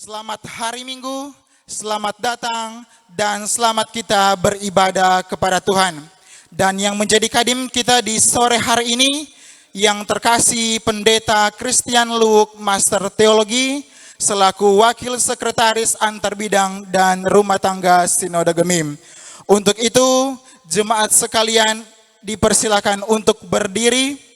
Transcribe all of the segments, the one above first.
Selamat hari Minggu, selamat datang, dan selamat kita beribadah kepada Tuhan. Dan yang menjadi kadim kita di sore hari ini, yang terkasih Pendeta Christian Luuk, Master Teologi, selaku Wakil Sekretaris Antar Bidang dan Rumah Tangga Sinode Gemim. Untuk itu, jemaat sekalian dipersilakan untuk berdiri.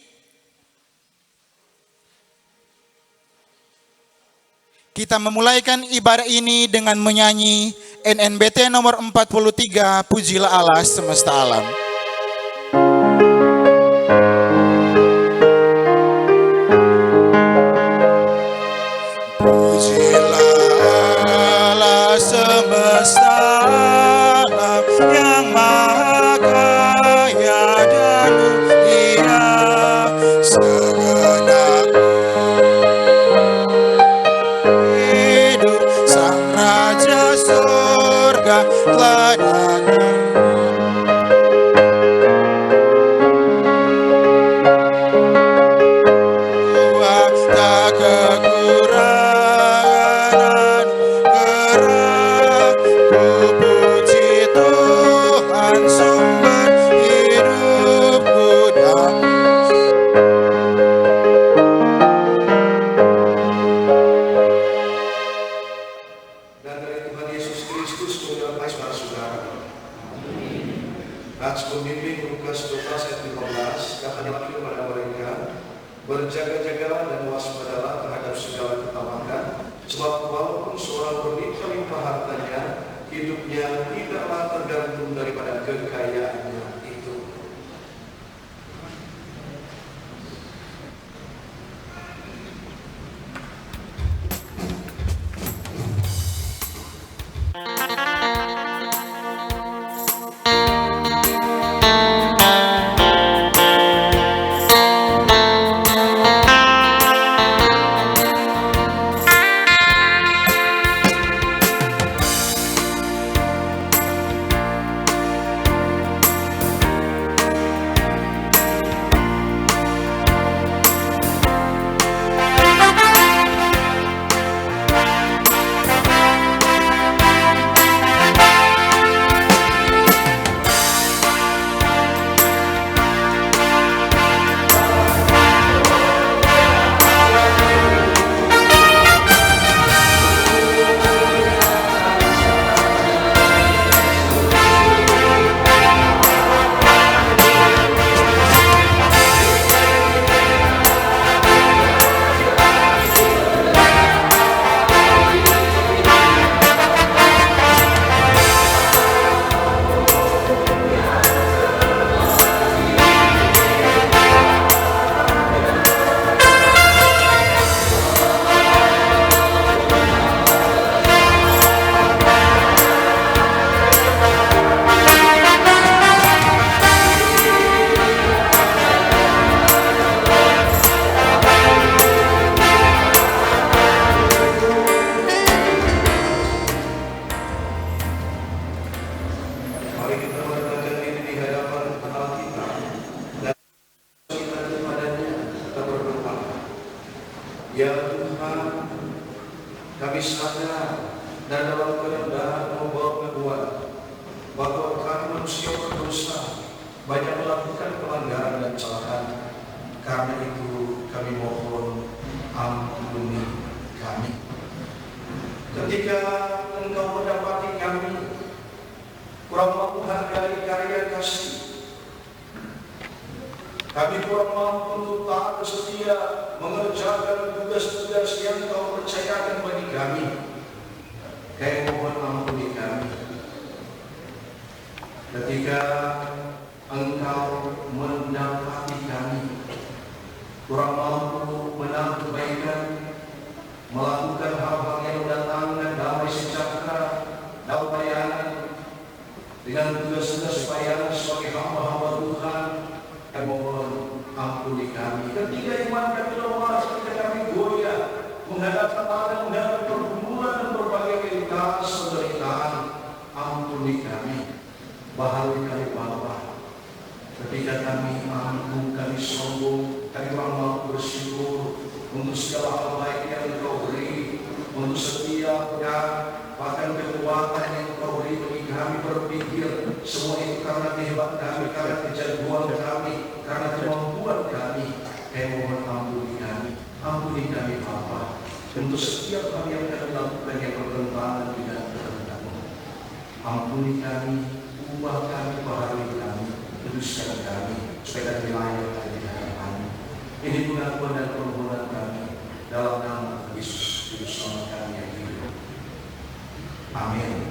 Kita memulaikan ibadah ini dengan menyanyi NNBT nomor 43, Pujilah Allah Semesta Alam. Pujilah Allah semesta alam yang maha kaya dan mulia segenap hidup Sang Raja Surga telah datang. Tak kekurangan gerak, ku puji Tuhan sumber hidupku dan dari Tuhan Yesus Kristus mengucapkan para saudara. Nats pembimbing Lukas 12 ayat 15, katakanlah kepada mereka, berjaga-jagalah dan waspadalah terhadap segala ketamakan, sebab walaupun seorang berlimpah-limpah hartanya, hidupnya tidaklah tergantung daripada kekayaannya itu. Mari kita mendekatkan diri di hadapan Allah kita dan kita kepadanya, kita berdoa. Ya Tuhan, kami sadar dan dalam kerendahan membawa pengakuan bahwa kami manusia berdosa, banyak melakukan pelanggaran dan kesalahan. Karena itu kami mohon ampuni kami. Ketika Engkau mendapati kami kurang mampu hargai karya kasih, kami kurang mampu untuk taat setia mengerjakan tugas-tugas yang Kau percayakan bagi kami. Kami mohon ampuni kami. Ketika Engkau mendapati kami kurang mampu menahan kebaikan, melakukan hal-hal yang mendatangkan damai sejahtera, damai dengan tugas-tugas pelayanan sebagai hamba-hamba Tuhan, kami mohon ampuni kami. Ketika iman kami lemah, ketika kami goyah menghadap tangan, menghadap pergumulan dan berbagai lintas penderitaan, ampuni kami. Baharui kami Bapa. Ketika kami mampu, kami sombong, kami kurang mampu bersyukur untuk segala hal baik yang Engkau beri, untuk setia kami Bapa, untuk setiap hal yang kami lakukan yang bertentangan dengan kehendak-Mu. Ampuni kami, ubah kami, baharui kami, kuduskan kami, supaya kami layak di hadapan-Mu. Ini pengakuan dan permohonan kami dalam nama Yesus, Juru Selamat kami yang hidup. Amin.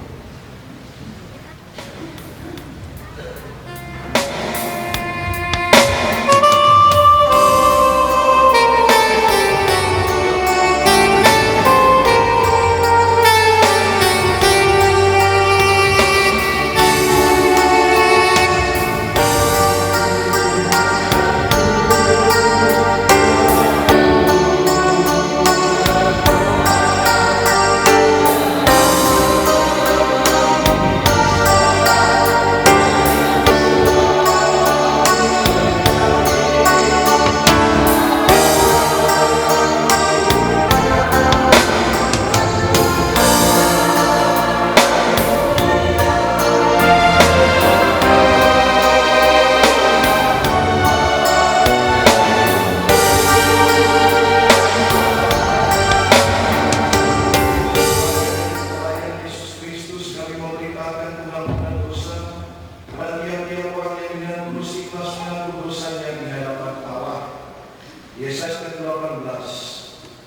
Yesaya 18.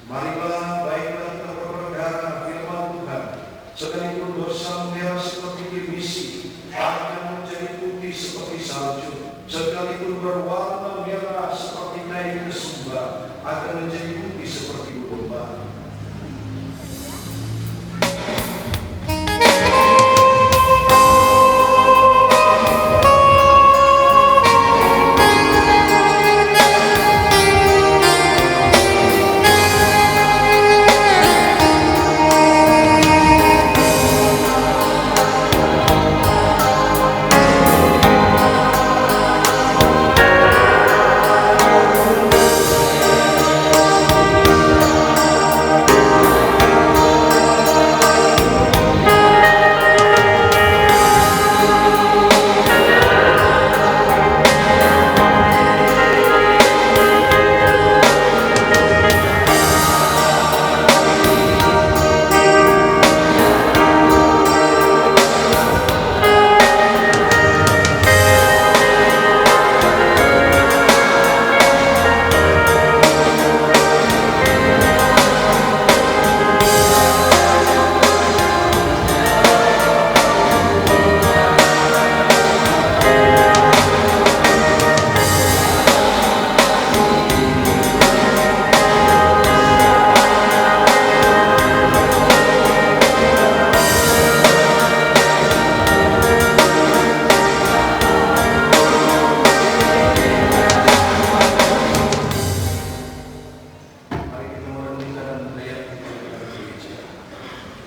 Marilah, baiklah kita berperkara firman Tuhan, sekalipun dosa merah seperti kirmisi akan menjadi putih seperti salju, sekalipun berwarna merah seperti kain kesumba akan menjadi putih seperti domba.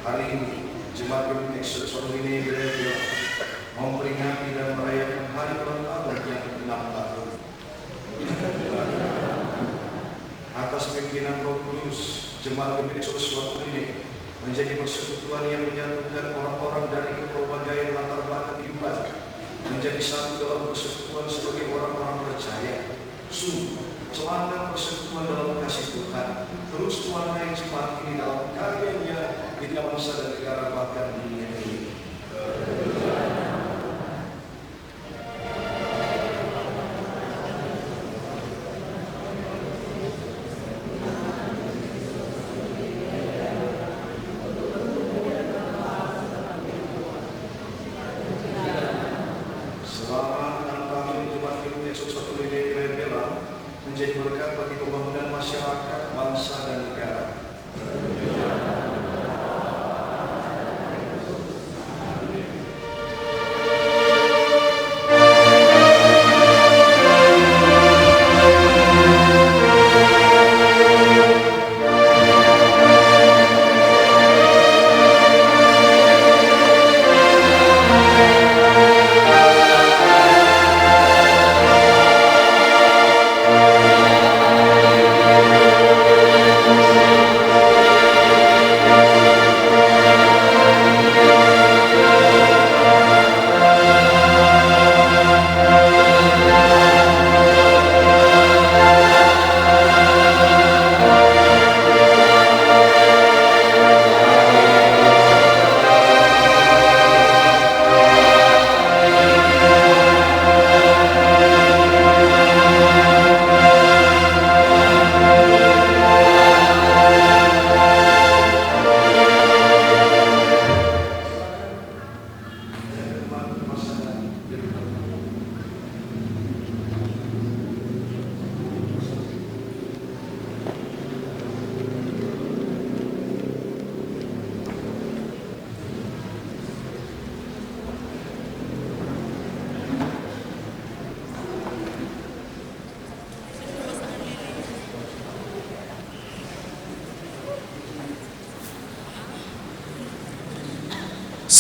Hari ini, Jemaat Gereja Eksotikon ini gereja memperingati dan merayakan hari ulang tahun yang ke-6 tahun. Atas pimpinan Roh Kudus, Jemaat Gereja Eksotikon ini menjadi persekutuan yang menyatukan orang-orang dari berbagai latar belakang iman menjadi satu dalam persekutuan sebagai orang-orang percaya. Sungguh, celana persekutuan dalam kasih Tuhan, terus mewarnai jemaat ini dalam karyanya di bangsa dan negara bahkan dunia ini. Selama 6 tahun Jemaat Gereja Eksotikon ini rela menjadi berkat bagi pembangunan masyarakat, bangsa dan negara.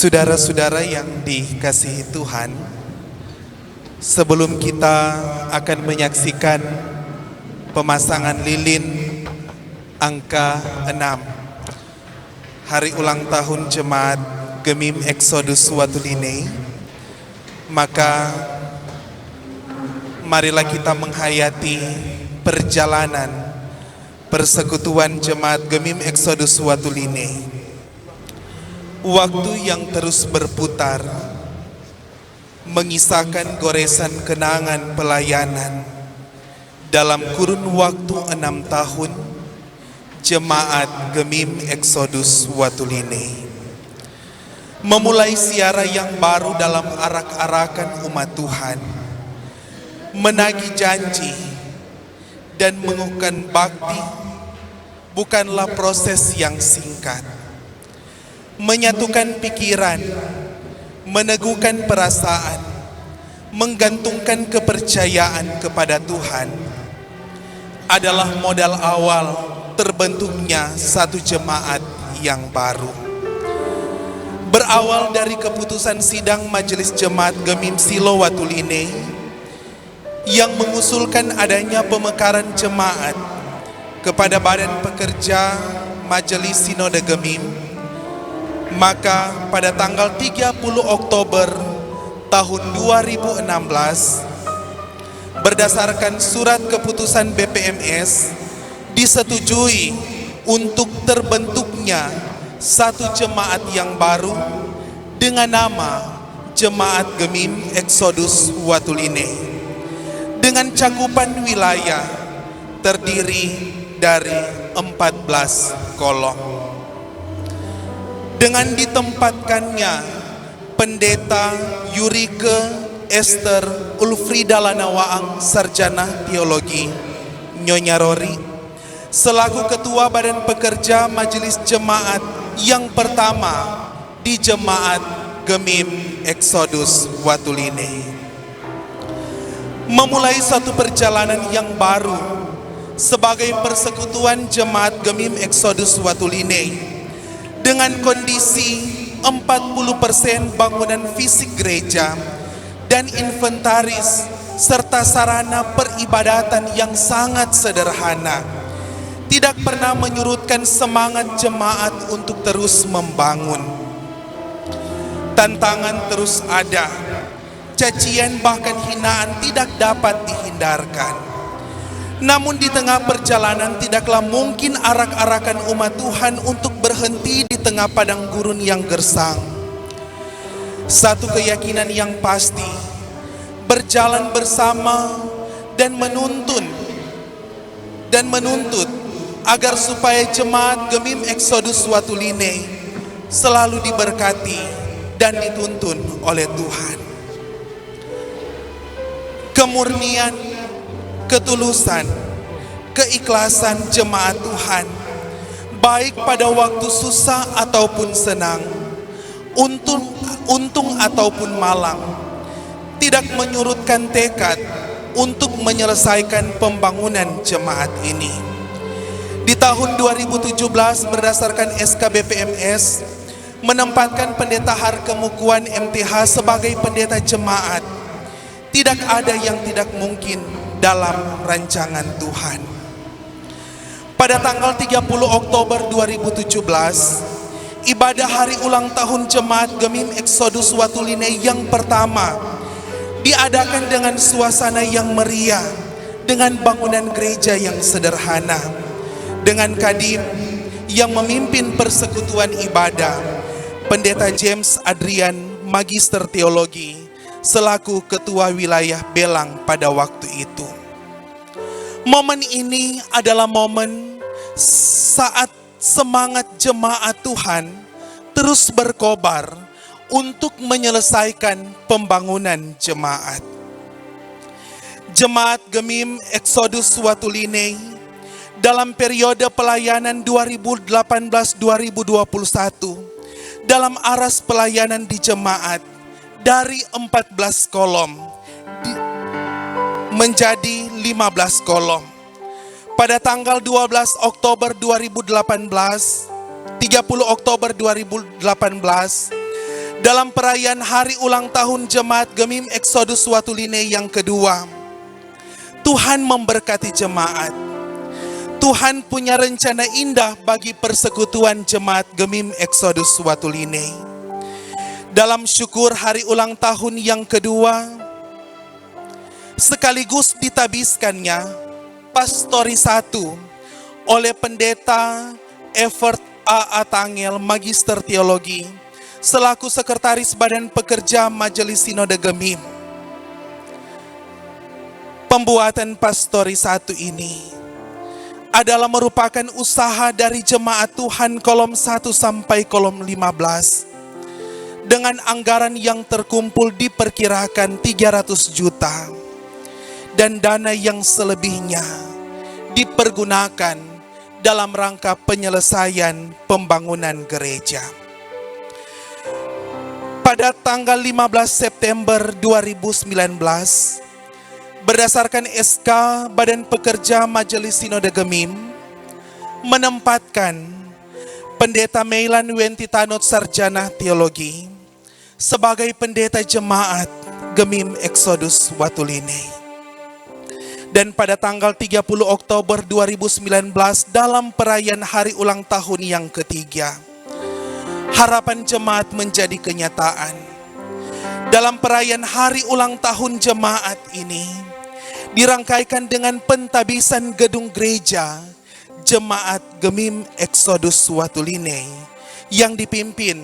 Saudara-saudara yang dikasihi Tuhan, sebelum kita akan menyaksikan pemasangan lilin angka 6 hari ulang tahun Jemaat Gemim Exodus Watuline, maka marilah kita menghayati perjalanan persekutuan Jemaat Gemim Exodus Watuline. Waktu yang terus berputar mengisahkan goresan kenangan pelayanan dalam kurun waktu 6 tahun Jemaat Gemim Exodus Watuline. Memulai siara yang baru dalam arak-arakan umat Tuhan, menagih janji dan mengukuhkan bakti bukanlah proses yang singkat. Menyatukan pikiran, meneguhkan perasaan, menggantungkan kepercayaan kepada Tuhan adalah modal awal terbentuknya satu jemaat yang baru. Berawal dari keputusan sidang Majelis Jemaat Gemim Silo Watuline yang mengusulkan adanya pemekaran jemaat kepada Badan Pekerja Majelis Sinode Gemim, maka pada tanggal 30 Oktober tahun 2016 berdasarkan surat keputusan BPMS disetujui untuk terbentuknya satu jemaat yang baru dengan nama Jemaat Gemim Exodus Watuline dengan cakupan wilayah terdiri dari 14 kolom. Dengan ditempatkannya Pendeta Yurike Esther Ulfrida Lanawaang Sarjana Teologi Nyonya Rori selaku Ketua Badan Pekerja Majelis Jemaat yang pertama di Jemaat Gemim Exodus Watuline, memulai satu perjalanan yang baru sebagai persekutuan Jemaat Gemim Exodus Watuline dengan kondisi 40% bangunan fisik gereja dan inventaris serta sarana peribadatan yang sangat sederhana, tidak pernah menyurutkan semangat jemaat untuk terus membangun. Tantangan terus ada, cacian bahkan hinaan tidak dapat dihindarkan. Namun di tengah perjalanan tidaklah mungkin arak-arakan umat Tuhan untuk berhenti di tengah padang gurun yang gersang. Satu keyakinan yang pasti, berjalan bersama dan menuntut agar supaya Jemaat Gemim Exodus Watuline selalu diberkati dan dituntun oleh Tuhan. Kemurnian, ketulusan, keikhlasan jemaat Tuhan, baik pada waktu susah ataupun senang, untung ataupun malang, tidak menyurutkan tekad untuk menyelesaikan pembangunan jemaat ini. Di tahun 2017 berdasarkan SK BPMS menempatkan Pendeta Harkemukuan MTH sebagai pendeta jemaat. Tidak ada yang tidak mungkin dalam rancangan Tuhan. Pada tanggal 30 Oktober 2017, ibadah hari ulang tahun Jemaat Gemim Exodus Watuline yang pertama diadakan dengan suasana yang meriah, dengan bangunan gereja yang sederhana, dengan kadim yang memimpin persekutuan ibadah, Pendeta James Adrian Magister Teologi selaku Ketua Wilayah Belang pada waktu itu. Momen ini adalah momen saat semangat jemaat Tuhan terus berkobar untuk menyelesaikan pembangunan jemaat. Jemaat Gemim Exodus Watuline dalam periode pelayanan 2018-2021 dalam aras pelayanan di jemaat dari 14 kolom menjadi 15 kolom. Pada tanggal 12 Oktober 2018, 30 Oktober 2018, dalam perayaan hari ulang tahun Jemaat Gemim Exodus Watuline yang kedua. Tuhan memberkati jemaat. Tuhan punya rencana indah bagi persekutuan Jemaat Gemim Exodus Watuline. Dalam syukur hari ulang tahun yang kedua, sekaligus ditabiskannya Pastori 1 oleh Pendeta Evert A. Atangel, Magister Teologi, selaku Sekretaris Badan Pekerja Majelis Sinode Gemim. Pembuatan Pastori 1 ini adalah merupakan usaha dari Jemaat Tuhan kolom 1 sampai kolom 15 dengan anggaran yang terkumpul diperkirakan 300 juta dan dana yang selebihnya dipergunakan dalam rangka penyelesaian pembangunan gereja. Pada tanggal 15 September 2019, berdasarkan SK Badan Pekerja Majelis Sinode Gemim, menempatkan Pendeta Meilan Wentitanot Sarjana Teologi sebagai Pendeta Jemaat Gemim Exodus Watuline. Dan pada tanggal 30 Oktober 2019 dalam perayaan hari ulang tahun yang ketiga, harapan jemaat menjadi kenyataan. Dalam perayaan hari ulang tahun jemaat ini dirangkaikan dengan pentabisan gedung gereja Jemaat Gemim Exodus Watuline yang dipimpin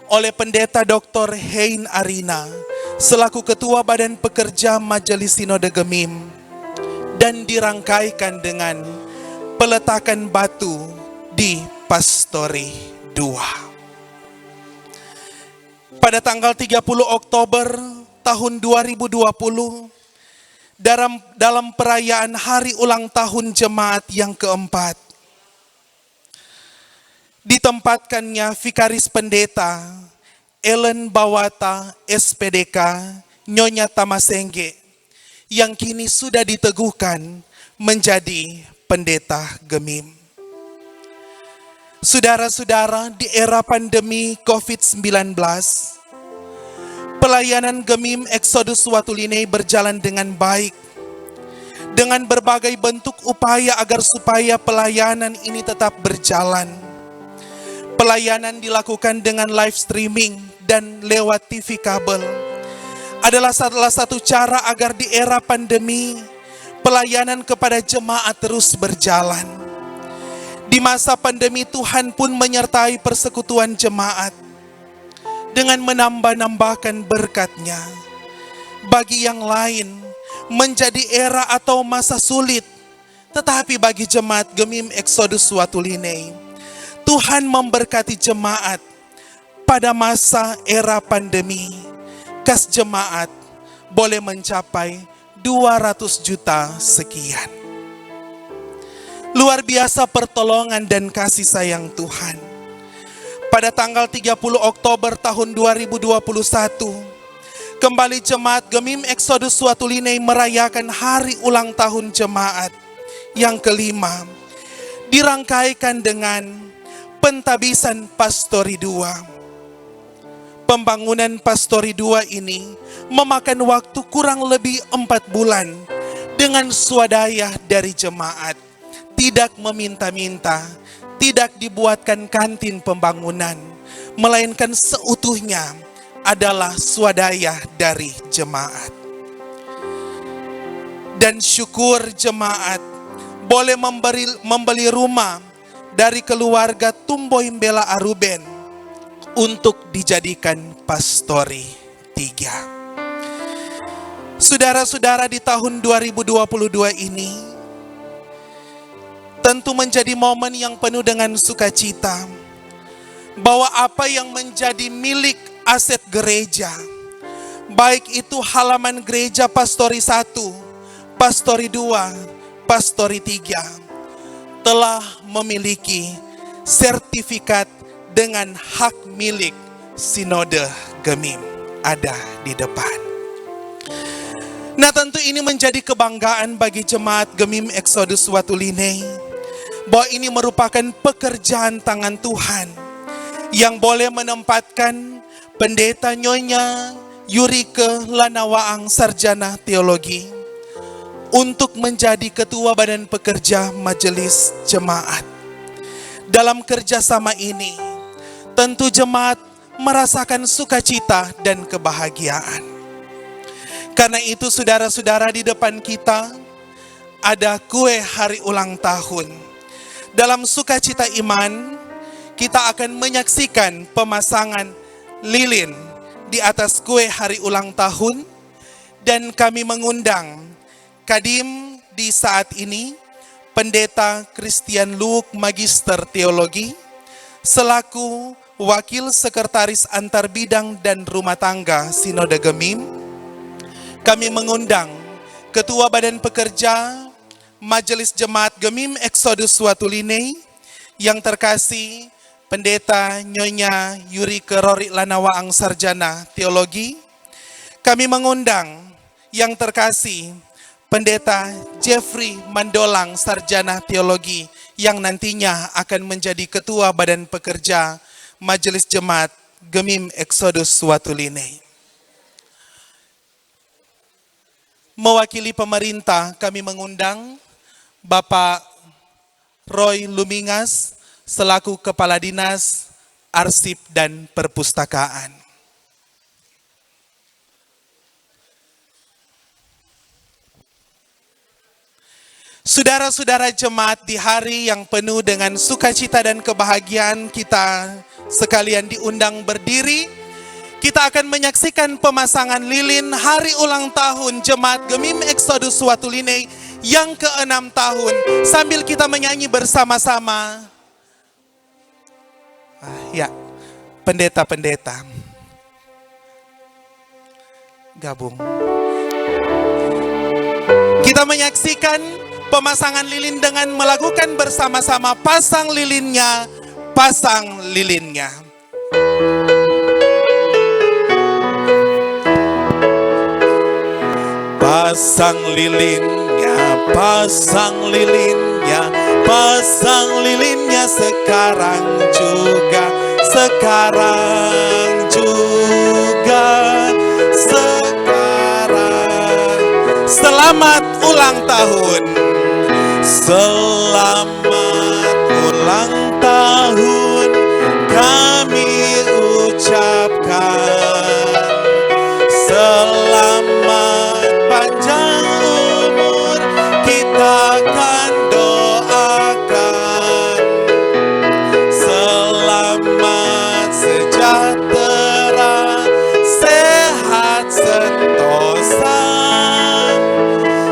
oleh Pendeta Dr. Hein Arina selaku Ketua Badan Pekerja Majelis Sinode Gemim, dan dirangkaikan dengan peletakan batu di Pastori 2. Pada tanggal 30 Oktober tahun 2020, dalam perayaan hari ulang tahun jemaat yang keempat, ditempatkannya Vikaris Pendeta Ellen Bawata SPDK Nyonya Tamasengge yang kini sudah diteguhkan menjadi pendeta Gemim. Saudara-saudara, di era pandemi COVID-19, pelayanan Gemim Exodus Watuline berjalan dengan baik, dengan berbagai bentuk upaya agar supaya pelayanan ini tetap berjalan. Pelayanan dilakukan dengan live streaming dan lewat TV kabel adalah salah satu cara agar di era pandemi pelayanan kepada jemaat terus berjalan. Di masa pandemi Tuhan pun menyertai persekutuan jemaat dengan menambah-nambahkan berkat-Nya. Bagi yang lain menjadi era atau masa sulit, tetapi bagi jemaat Gemim Exodus Watuline, Tuhan memberkati jemaat pada masa era pandemi. Kas jemaat boleh mencapai 200 juta sekian. Luar biasa pertolongan dan kasih sayang Tuhan. Pada tanggal 30 Oktober tahun 2021, kembali Jemaat Gemim Exodus Watuline merayakan hari ulang tahun jemaat yang kelima, dirangkaikan dengan pentabisan Pastori 2. Pembangunan Pastori 2 ini memakan waktu kurang lebih 4 bulan dengan swadaya dari jemaat. Tidak meminta-minta, tidak dibuatkan kantin pembangunan, melainkan seutuhnya adalah swadaya dari jemaat. Dan syukur jemaat boleh membeli rumah dari keluarga Tumboimbela Aruben untuk dijadikan Pastori 3. Saudara-saudara, di tahun 2022 ini tentu menjadi momen yang penuh dengan sukacita, bahwa apa yang menjadi milik aset gereja, baik itu halaman gereja Pastori 1, Pastori 2, Pastori 3, telah memiliki sertifikat dengan hak milik Sinode Gemim ada di depan. Nah, tentu ini menjadi kebanggaan bagi jemaat Gemim Exodus Watuline, bahwa ini merupakan pekerjaan tangan Tuhan yang boleh menempatkan Pendeta Nyonya Yurike Lanawaang Sarjana Teologi untuk menjadi Ketua Badan Pekerja Majelis Jemaat. Dalam kerjasama ini, tentu jemaat merasakan sukacita dan kebahagiaan. Karena itu saudara-saudara, di depan kita ada kue hari ulang tahun. Dalam sukacita iman, kita akan menyaksikan pemasangan lilin di atas kue hari ulang tahun, dan kami mengundang Kadim di saat ini, Pendeta Christian Luuk Magister Teologi, selaku Wakil Sekretaris Antar Bidang dan Rumah Tangga Sinode Gemim. Kami mengundang Ketua Badan Pekerja Majelis Jemaat Gemim Exodus Watulinei, yang terkasih Pendeta Nyonya Yurike Rorik Lanawaang Sarjana Teologi. Kami mengundang yang terkasih Pendeta Jeffrey Mandolang Sarjana Teologi, yang nantinya akan menjadi Ketua Badan Pekerja Majelis Jemaat Gemim Exodus Watulinei. Mewakili pemerintah, kami mengundang Bapak Roy Lumingas selaku Kepala Dinas Arsip dan Perpustakaan. Saudara-saudara jemaat, di hari yang penuh dengan sukacita dan kebahagiaan, kita sekalian diundang berdiri. Kita akan menyaksikan pemasangan lilin hari ulang tahun Jemaat Gemim Exodus Watulinei yang ke-6 tahun. Sambil kita menyanyi bersama-sama. Ya, pendeta-pendeta gabung. Kita menyaksikan pemasangan lilin dengan melakukan bersama-sama pasang lilinnya, pasang lilinnya. Pasang lilinnya, pasang lilinnya, pasang lilinnya sekarang juga, sekarang juga, sekarang. Selamat ulang tahun. Selamat ulang tahun kami ucapkan. Selamat panjang umur kita akan doakan. Selamat sejahtera, sehat sentosa.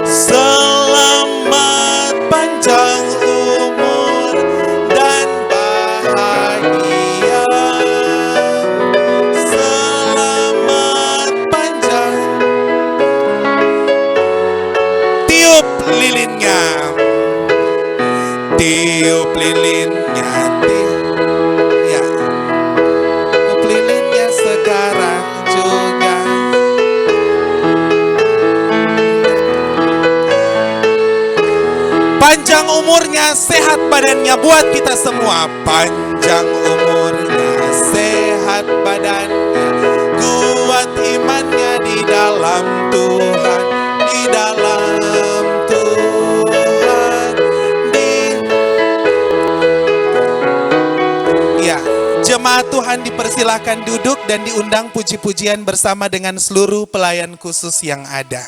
Selamat panjang umur dan bahagia. Selamat panjang. Tiup lilinnya, tiup lilinnya, ya, tiup lilinnya sekarang juga. Panjang umurnya, sehat badannya buat kita semua. Panjang umurnya, sehat badannya, kuat imannya di dalam Tuhan, di dalam Tuhan. Ya, jemaat Tuhan dipersilakan duduk dan diundang puji-pujian bersama dengan seluruh pelayan khusus yang ada.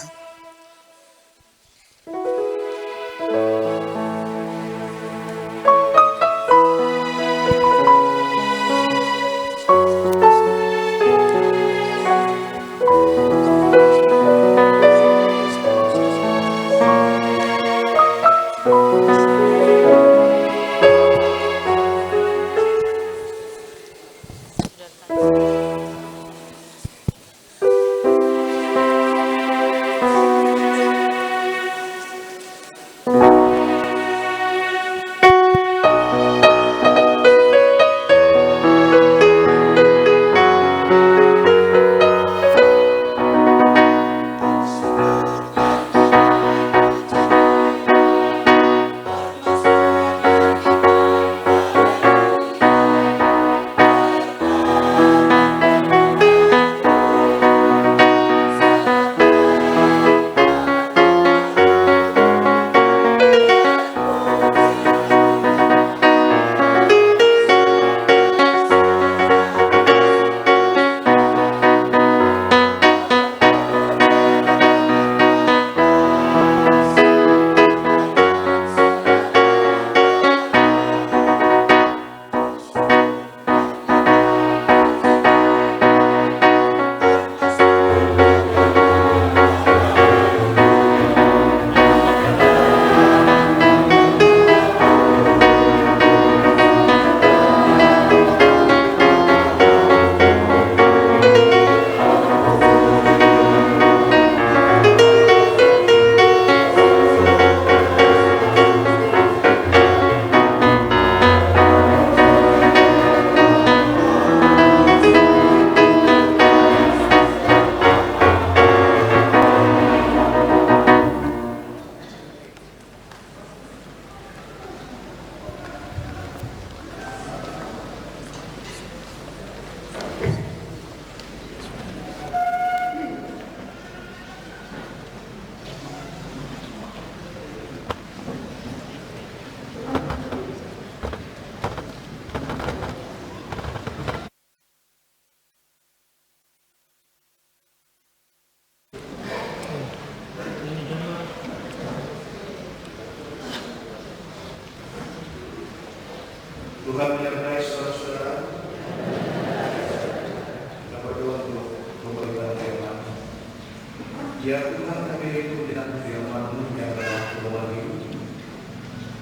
Ya Tuhan, kami rindu dengan firman-Mu yang telah kembali,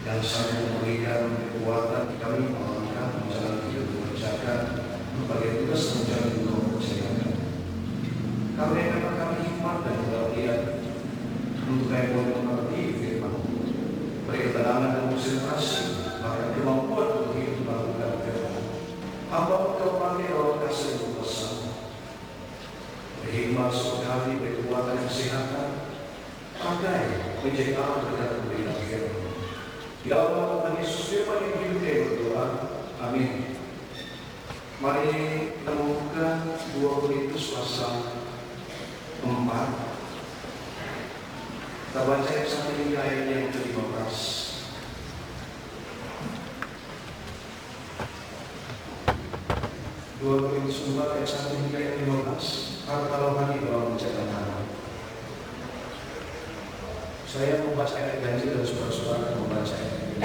yang sanggup memberikan kekuatan kami melangkah menjalan hidup mengerjakan berbagai tugas menjalani Kau percayakan. Kami dapat kami hikmat dan kebahagiaan untuk kami boleh mengerti firman-Mu, beri ketenangan dan konsentrasi, bahkan kemampuan untuk hidup melakukan firman. Hamba Kau pakai roh kasih dan kuasa, berhikmat sekali, berkekuatan kesehatan, pakai menjadi alat berkat pemberitaan firman. Ya Allah, Tuhan Yesus, firman yang hidup kami berdoa. Amin. Mari kita buka 2 Korintus pasal 4. Kita baca ayat 1 hingga ayat yang ke-15. 2 Korintus 4 ayat 1 hingga ayat 15. Harta rohani dalam menjaga tanah. Saya membaca ayat ganjil dan saudara-saudara membaca ayat ini.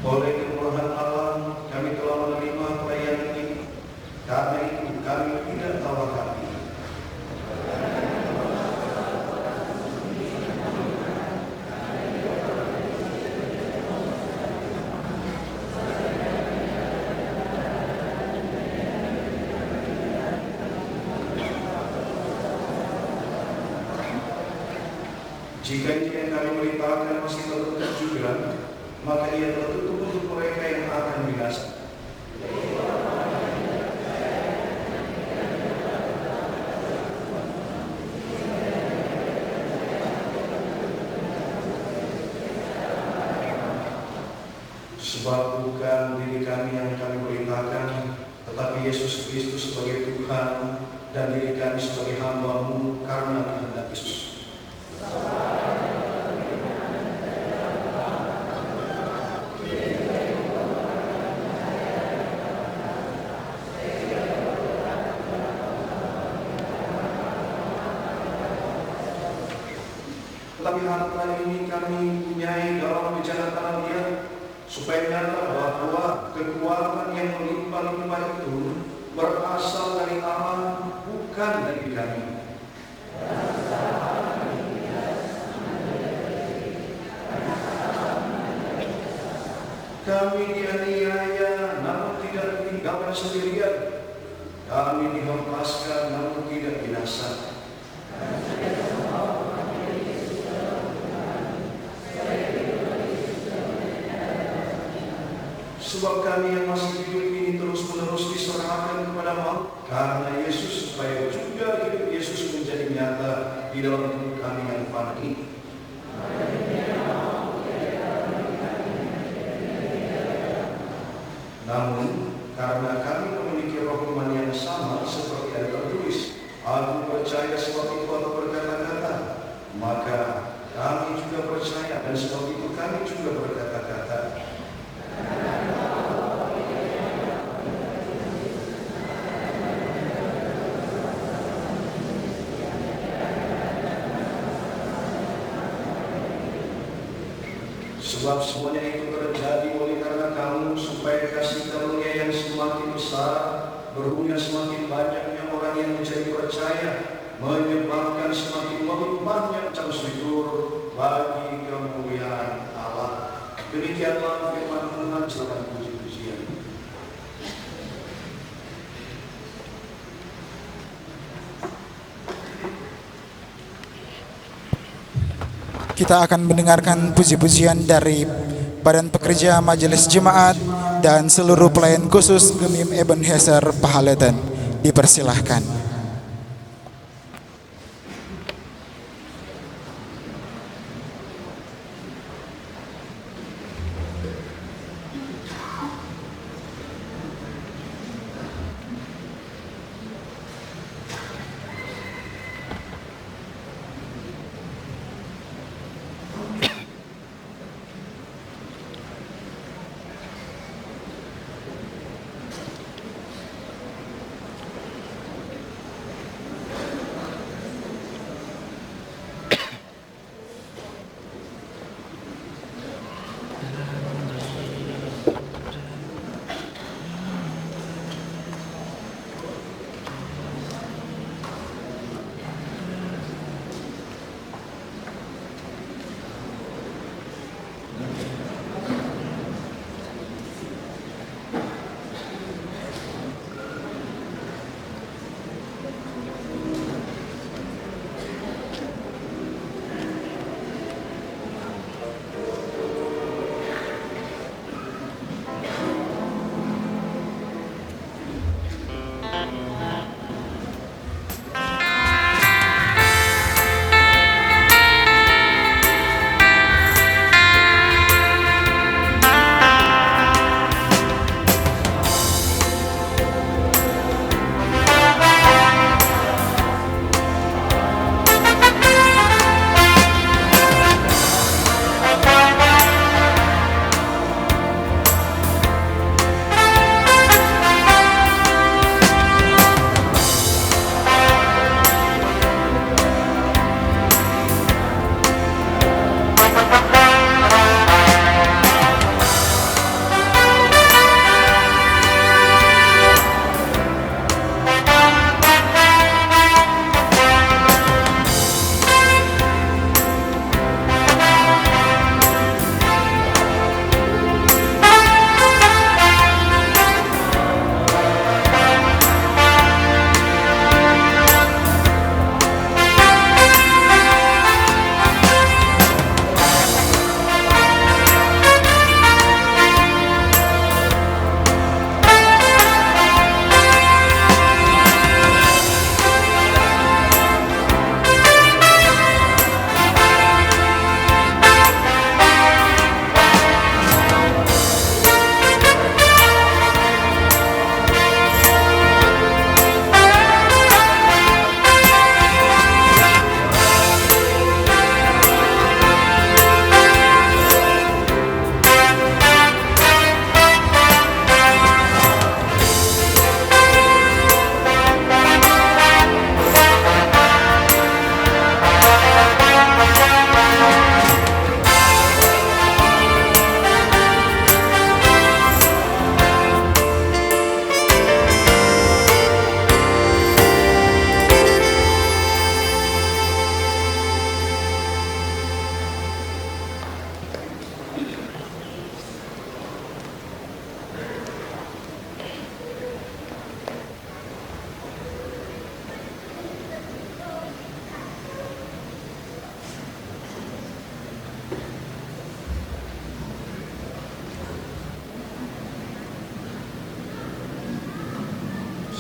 Oleh kemurahan Allah, kami telah menerima pelayanan ini. Karena itu kami tidak tawar hati. Jika ini yang kami beritakan masih tertutup juga, maka ia tertutup untuk mereka yang akan binasa. Sebab bukan diri kami yang kami beritakan, tetapi Yesus Kristus sebagai Tuhan dan diri kami sebagai hamba-Mu karena kehendak Yesus. Tetapi harta ini kami punyai dalam kejahatan Dia, supaya nyata bahwa kekuatan yang melimpah-limpah itu berasal dari Allah, bukan dari kami. Kami dianiaya, namun tidak ditinggalkan sendirian. Kami dihempaskan, namun tidak binasa. Sebab kami yang masih hidup ini terus-menerus diserahkan kepada maut karena Yesus, supaya juga hidup Yesus menjadi nyata di dalam tubuh kami yang fana ini. Namun karena kami memiliki roh iman yang sama seperti ada tertulis, aku percaya sebab itu aku berkata-kata, maka kami juga percaya dan sebab itu kami juga berkata-kata. Sebab semuanya itu terjadi oleh karena kamu, supaya kasih karunia yang semakin besar, berhubungan semakin banyaknya orang yang menjadi percaya, menyebabkan semakin melimpahnya cang syukur bagi kemuliaan Allah. Demikianlah firman Tuhan. Silakan puji-pujian. Kita akan mendengarkan puji-pujian dari Badan Pekerja Majelis Jemaat dan seluruh pelayan khusus Gemim Ebenezer Pahaleten. Dipersilahkan.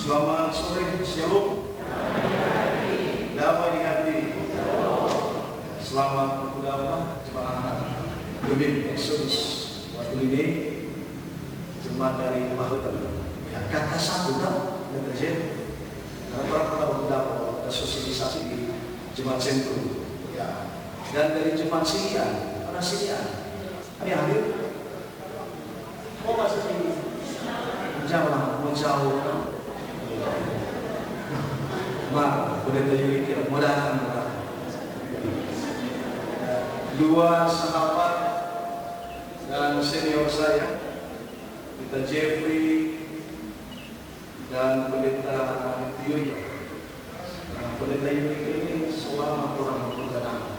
Selamat sore, Shalom. Damai di hati. Selamat berkuda jemaah Gemim Exodus waktu ini jemaat dari Mahutan. Ya, kata satu kan, kata Jen. Karena orang pernah berdapat sosialisasi di jemaat sentrum. Ya. Dan dari jemaat Sirian, mana Sirian? Ada yang hadir? Oh masih sini. Jangan menjauh. Mak, boleh terjadi mudah-mudahan. Dua sahabat dan senior saya, Pendeta Jeffrey dan Pendeta Yuri. Pendeta Yuri ini seorang orang beragama.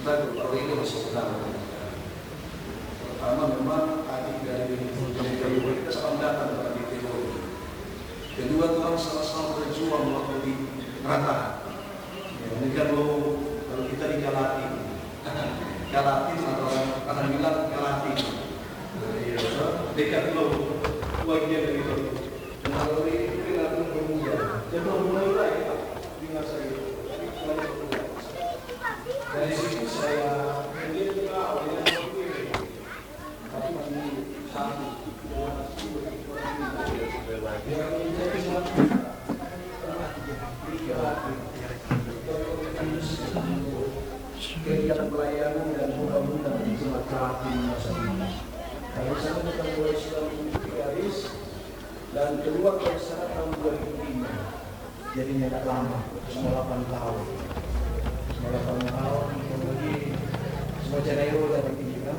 Kita baru ini masuk ke dalam. Pertama memang adik dari Pendeta Yuri kita sama datang dari teologi. Kedua orang sama-sama berjuang waktu di neraka. Ya, ini kalau kita di Galatin, Galatin atau orang bilang Galatin, dekat lo, bagian dari itu. Dan kalau ini perilaku bermuda, jadi mulai dengar saya. Dari situ saya melihat juga awalnya tapi masih satu. Kegiatan pelayanan dan mudah-mudahan di jemaat Galatin masa ini. Kalau saya kita mulai tahun 2003 dan keluar dari sana tahun 2005. Jadi tidak lama, semua 8 tahun. Semua 8 tahun, kemudian semua Janeiro dari ini kan.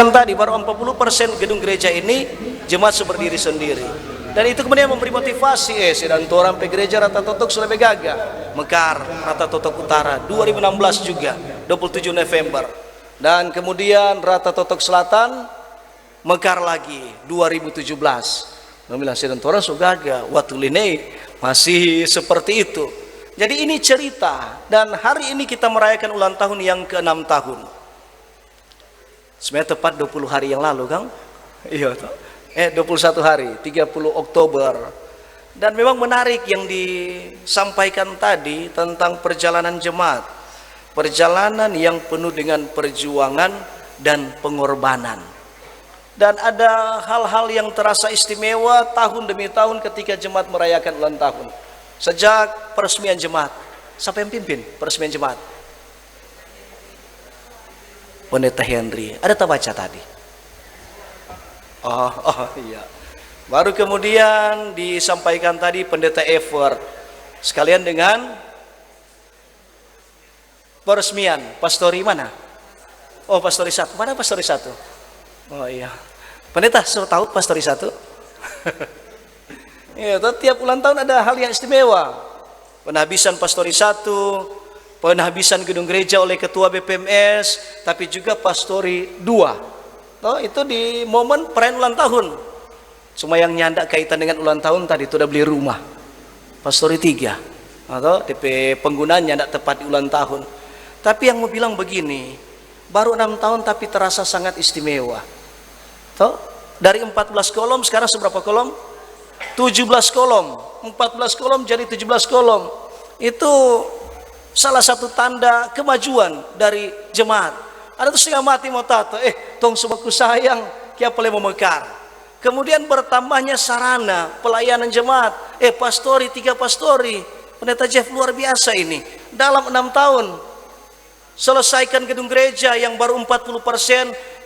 Tadi baru 40% gedung gereja ini jemaat berdiri sendiri, dan itu kemudian memberi motivasi sedang orang pe gereja Rata Totok Sulawesi Gaga Mekar Rata Totok Utara 2016 juga 27 November, dan kemudian Rata Totok Selatan Mekar lagi 2017. Bilang sedang orang Gaga waktu ini masih seperti itu. Jadi ini cerita, dan hari ini kita merayakan ulang tahun yang ke-6 tahun. Sebenarnya tepat 20 hari yang lalu, Kang. Iya, 21 hari, 30 Oktober. Dan memang menarik yang disampaikan tadi tentang perjalanan jemaat. Perjalanan yang penuh dengan perjuangan dan pengorbanan. Dan ada hal-hal yang terasa istimewa tahun demi tahun ketika jemaat merayakan ulang tahun. Sejak peresmian jemaat. Siapa yang pimpin peresmian jemaat? Pendeta Henry. Ada tak baca tadi? Oh iya. Baru kemudian disampaikan tadi Pendeta Evert. Sekalian dengan peresmian. Pastori mana? Oh, Pastori 1. Mana Pastori 1? Oh iya. Pendeta sudah tahu Pastori 1? Ya, tiap ulang tahun ada hal yang istimewa. Penghabisan Pastori 1, penghabisan gedung gereja oleh ketua BPMS, tapi juga Pastori 2. Itu di momen perayaan ulang tahun. Cuma yang nyandak kaitan dengan ulang tahun tadi itu udah beli rumah. Pastori 3. Atau DP penggunaannya tidak tepat di ulang tahun. Tapi yang mau bilang begini, baru 6 tahun tapi terasa sangat istimewa. Dari 14 kolom sekarang seberapa kolom? 17 kolom. 14 kolom jadi 17 kolom. Itu salah satu tanda kemajuan dari jemaat. Ada tuh setengah mati mau tato, tong sebabku sayang, kia boleh memekar. Kemudian bertambahnya sarana pelayanan jemaat. Pastori, 3 pastori. Pendeta Jeff luar biasa ini. Dalam 6 tahun. Selesaikan gedung gereja yang baru 40%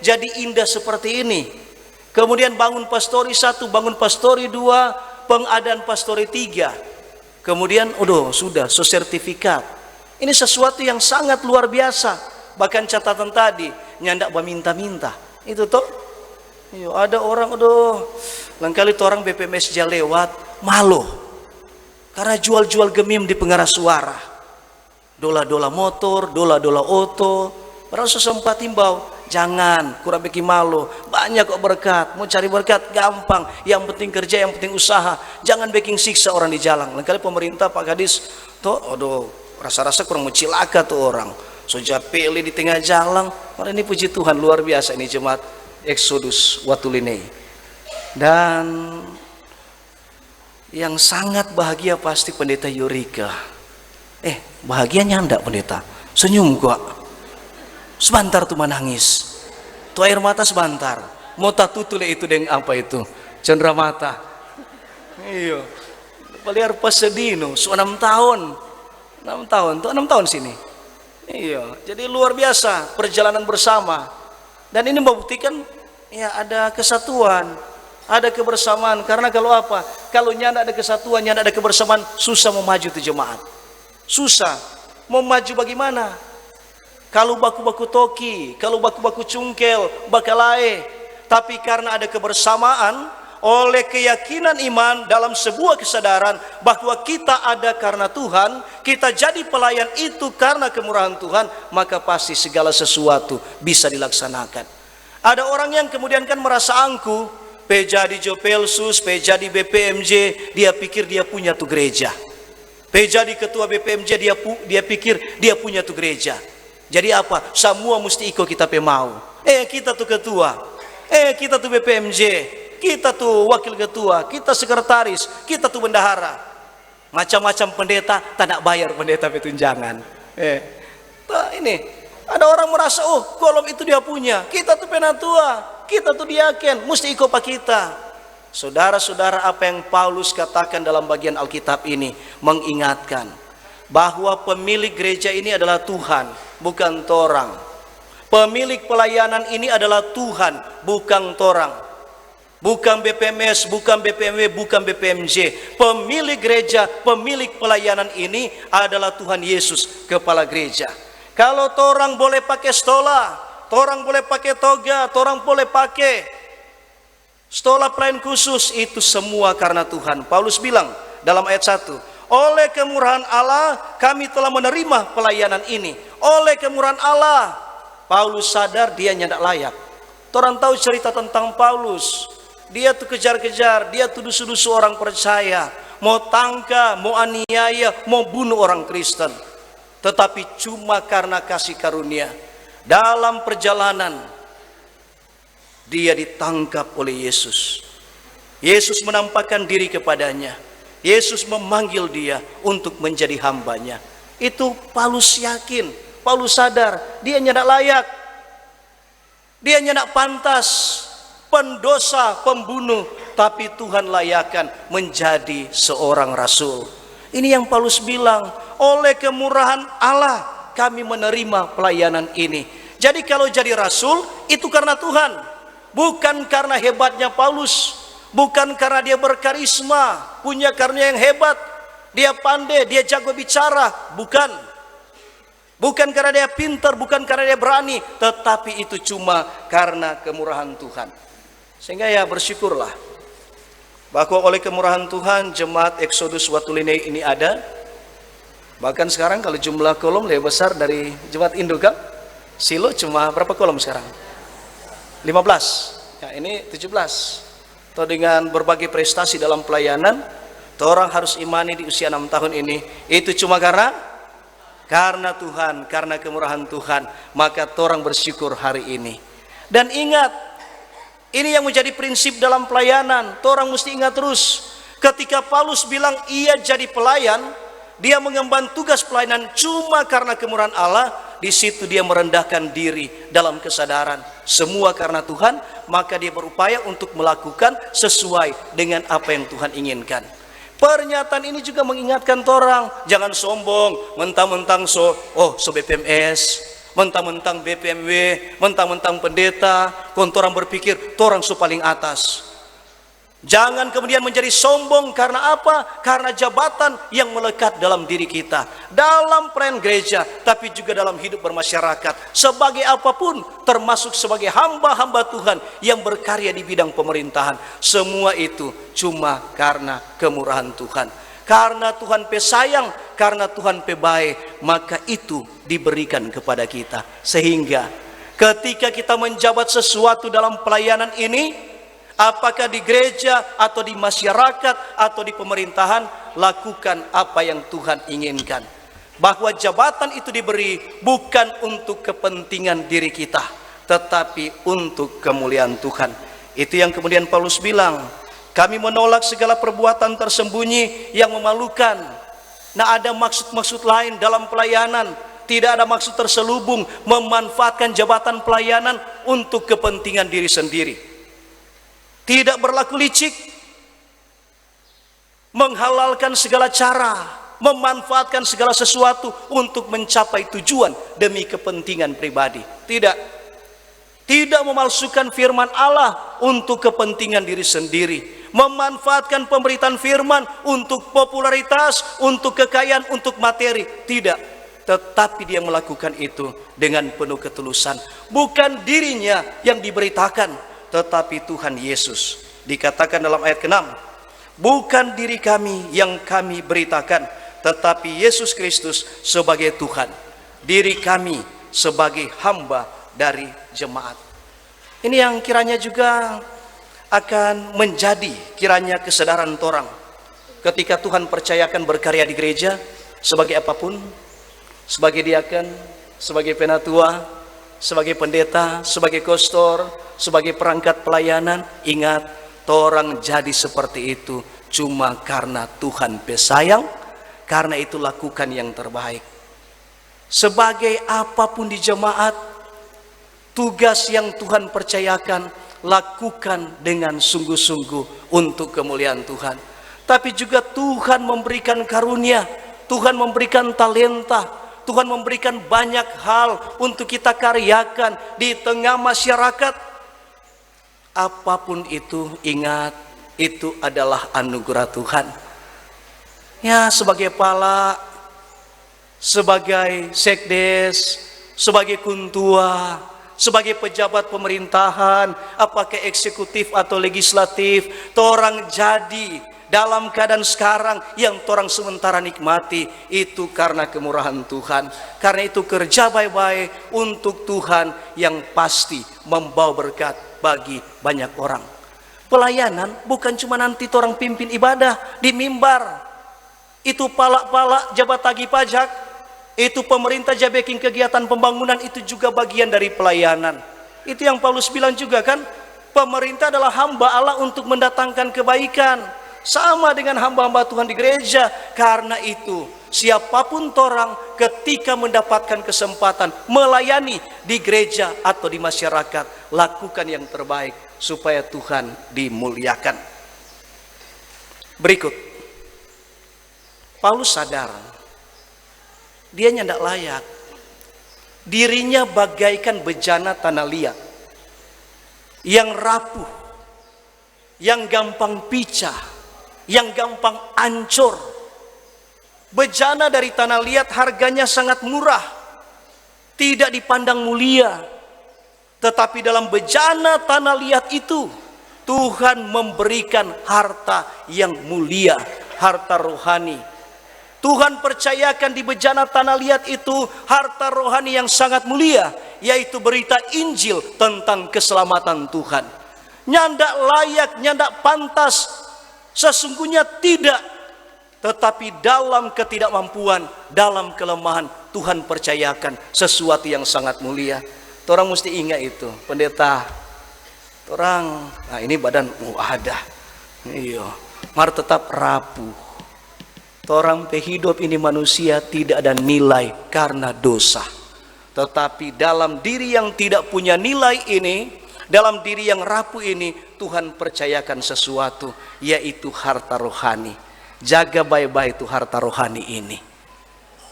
jadi indah seperti ini. Kemudian bangun pastori 1, bangun pastori 2, pengadaan pastori 3. Kemudian sudah sertifikat. Ini sesuatu yang sangat luar biasa. Bahkan catatan tadi nyandak meminta-minta. Itu toh. Ada orang langkali tuh orang BPMS aja lewat malu. Karena jual-jual gemim di pengeras suara. Dola-dola motor, dola-dola oto. Padahal sesempat himbau, jangan, kurang bikin malu. Banyak kok berkat, mau cari berkat gampang. Yang penting kerja, yang penting usaha. Jangan bikin siksa orang di jalan. Lain pemerintah Pak Kadis, rasa-rasa kurang mencilaka tuh orang. Sejak pilih di tengah jalan. Orang ini puji Tuhan luar biasa ini jemaat Exodus Watulinei. Dan yang sangat bahagia pasti Pendeta Yurika. Bahagianya enggak pendeta? Senyum gua. Sebentar tuh menangis. Tuh air mata sebentar. Mau tak tutule itu dengan apa itu? Cendera mata. Iya. Baliar pasedino, 6 tahun. 6 tahun, tuh 6 tahun sini. Iya. Jadi luar biasa perjalanan bersama. Dan ini membuktikan ya ada kesatuan, ada kebersamaan. Karena kalau apa? Kalau nyanda ada kesatuan, nyanda ada kebersamaan, susah mau maju tuh jemaat. Susah mau maju bagaimana? Kalau baku-baku toki, kalau baku-baku cungkel, bakalae. Tapi karena ada kebersamaan, oleh keyakinan iman dalam sebuah kesadaran bahwa kita ada karena Tuhan, kita jadi pelayan itu karena kemurahan Tuhan, maka pasti segala sesuatu bisa dilaksanakan. Ada orang yang kemudian kan merasa angkuh, jadi Jopelsus, jadi BPMJ, dia pikir dia punya tuh gereja. Jadi ketua BPMJ dia pikir dia punya tuh gereja. Jadi apa? Semua mesti ikut kita mau. Kita tuh ketua. Kita tuh BPMJ. Kita tuh wakil ketua. Kita sekretaris. Kita tuh bendahara. Macam-macam pendeta tak nak bayar pendeta petunjangan. Ini ada orang merasa kolom itu dia punya. Kita tuh penatua. Kita tuh diaken. Mesti ikut pak kita. Saudara-saudara, apa yang Paulus katakan dalam bagian Alkitab ini mengingatkan bahwa pemilik gereja ini adalah Tuhan, bukan torang. Pemilik pelayanan ini adalah Tuhan, bukan torang. Bukan BPMS, bukan BPMW, bukan BPMJ. Pemilik gereja, pemilik pelayanan ini adalah Tuhan Yesus, kepala gereja. Kalau torang boleh pakai stola, torang boleh pakai toga, torang boleh pakai stola pelayan khusus, itu semua karena Tuhan. Paulus bilang dalam ayat 1, oleh kemurahan Allah kami telah menerima pelayanan ini. Oleh kemurahan Allah, Paulus sadar dia nyandak layak. Orang tahu cerita tentang Paulus. Dia tuh kejar-kejar, dia tuh dusu-dusu orang percaya, mau tangka, mau aniaya, mau bunuh orang Kristen. Tetapi cuma karena kasih karunia dalam perjalanan dia ditangkap oleh Yesus. Yesus menampakkan diri kepadanya. Yesus memanggil dia untuk menjadi hambanya. Itu Paulus yakin, Paulus sadar dia nyadak layak, dia nyadak pantas, pendosa, pembunuh, tapi Tuhan layakkan menjadi seorang rasul. Ini yang Paulus bilang, oleh kemurahan Allah kami menerima pelayanan ini. Jadi kalau jadi rasul itu karena Tuhan. Bukan karena hebatnya Paulus, bukan karena dia berkarisma, punya karunia yang hebat, dia pandai, dia jago bicara, bukan. Bukan karena dia pintar, bukan karena dia berani, tetapi itu cuma karena kemurahan Tuhan. Sehingga ya bersyukurlah bahwa oleh kemurahan Tuhan jemaat Exodus Watulinei ini ada. Bahkan sekarang kalau jumlah kolom lebih besar dari jemaat Indo kan? Silo cuma berapa kolom sekarang? 15, ya ini 17. Atau dengan berbagai prestasi dalam pelayanan, orang harus imani di usia 6 tahun ini, itu cuma karena Tuhan, karena kemurahan Tuhan. Maka orang bersyukur hari ini. Dan ingat, ini yang menjadi prinsip dalam pelayanan. Orang mesti ingat terus, ketika Paulus bilang ia jadi pelayan, dia mengemban tugas pelayanan cuma karena kemurahan Allah. Di situ dia merendahkan diri dalam kesadaran semua karena Tuhan, maka dia berupaya untuk melakukan sesuai dengan apa yang Tuhan inginkan. Pernyataan ini juga mengingatkan orang, jangan sombong, mentang-mentang so BPMS, mentang-mentang BPMW, mentang-mentang pendeta, kontorang berpikir torang su paling atas. Jangan kemudian menjadi sombong karena apa? Karena jabatan yang melekat dalam diri kita, dalam peran gereja, tapi juga dalam hidup bermasyarakat. Sebagai apapun, termasuk sebagai hamba-hamba Tuhan yang berkarya di bidang pemerintahan. Semua itu cuma karena kemurahan Tuhan. Karena Tuhan pe sayang, karena Tuhan pe baik, maka itu diberikan kepada kita. Sehingga ketika kita menjabat sesuatu dalam pelayanan ini, apakah di gereja atau di masyarakat atau di pemerintahan, lakukan apa yang Tuhan inginkan. Bahwa jabatan itu diberi bukan untuk kepentingan diri kita, tetapi untuk kemuliaan Tuhan. Itu yang kemudian Paulus bilang, kami menolak segala perbuatan tersembunyi yang memalukan. Nah, ada maksud-maksud lain dalam pelayanan. Tidak ada maksud terselubung memanfaatkan jabatan pelayanan untuk kepentingan diri sendiri. Tidak berlaku licik, menghalalkan segala cara, memanfaatkan segala sesuatu untuk mencapai tujuan demi kepentingan pribadi. Tidak memalsukan firman Allah untuk kepentingan diri sendiri, memanfaatkan pemberitaan firman untuk popularitas, untuk kekayaan, untuk materi. Tidak, tetapi dia melakukan itu dengan penuh ketulusan. Bukan dirinya yang diberitakan, tetapi Tuhan Yesus. Dikatakan dalam ayat ke-6, bukan diri kami yang kami beritakan, tetapi Yesus Kristus sebagai Tuhan, diri kami sebagai hamba dari jemaat. Ini yang kiranya juga akan menjadi kiranya kesadaran orang ketika Tuhan percayakan berkarya di gereja, sebagai apapun, sebagai diaken, sebagai penatua, sebagai pendeta, sebagai kostor, sebagai perangkat pelayanan. Ingat, orang jadi seperti itu cuma karena Tuhan pesayang, karena itu lakukan yang terbaik. Sebagai apapun di jemaat, tugas yang Tuhan percayakan, lakukan dengan sungguh-sungguh untuk kemuliaan Tuhan. Tapi juga Tuhan memberikan karunia, Tuhan memberikan talenta, Tuhan memberikan banyak hal untuk kita karyakan di tengah masyarakat. Apapun itu, ingat, itu adalah anugerah Tuhan. Ya, sebagai pala, sebagai sekdes, sebagai kuntua, sebagai pejabat pemerintahan, apakah eksekutif atau legislatif, torang jadi dalam keadaan sekarang yang torang sementara nikmati, itu karena kemurahan Tuhan. Karena itu kerja baik-baik untuk Tuhan yang pasti membawa berkat bagi banyak orang. Pelayanan bukan cuma nanti torang pimpin ibadah di mimbar. Itu pala-pala jabat tagih pajak, itu pemerintah jabeking kegiatan pembangunan, itu juga bagian dari pelayanan. Itu yang Paulus bilang juga kan, pemerintah adalah hamba Allah untuk mendatangkan kebaikan. Sama dengan hamba-hamba Tuhan di gereja. Karena itu siapapun orang ketika mendapatkan kesempatan melayani di gereja atau di masyarakat, lakukan yang terbaik supaya Tuhan dimuliakan. Berikut, Paulus sadar dia tidak layak. Dirinya bagaikan bejana tanah liat yang rapuh, yang gampang picah, yang gampang hancur. Bejana dari tanah liat harganya sangat murah, tidak dipandang mulia. Tetapi dalam bejana tanah liat itu, Tuhan memberikan harta yang mulia, harta rohani. Tuhan percayakan di bejana tanah liat itu harta rohani yang sangat mulia, yaitu berita Injil tentang keselamatan Tuhan. Nyandak layak, nyandak pantas, sesungguhnya tidak. Tetapi dalam ketidakmampuan, dalam kelemahan, Tuhan percayakan sesuatu yang sangat mulia. Orang mesti ingat itu, pendeta. Orang, nah ini badan ada, iya, mar tetap rapuh. Orang hidup ini manusia tidak ada nilai karena dosa. Tetapi dalam diri yang tidak punya nilai ini, dalam diri yang rapuh ini, Tuhan percayakan sesuatu, yaitu harta rohani. Jaga baik-baik itu harta rohani ini.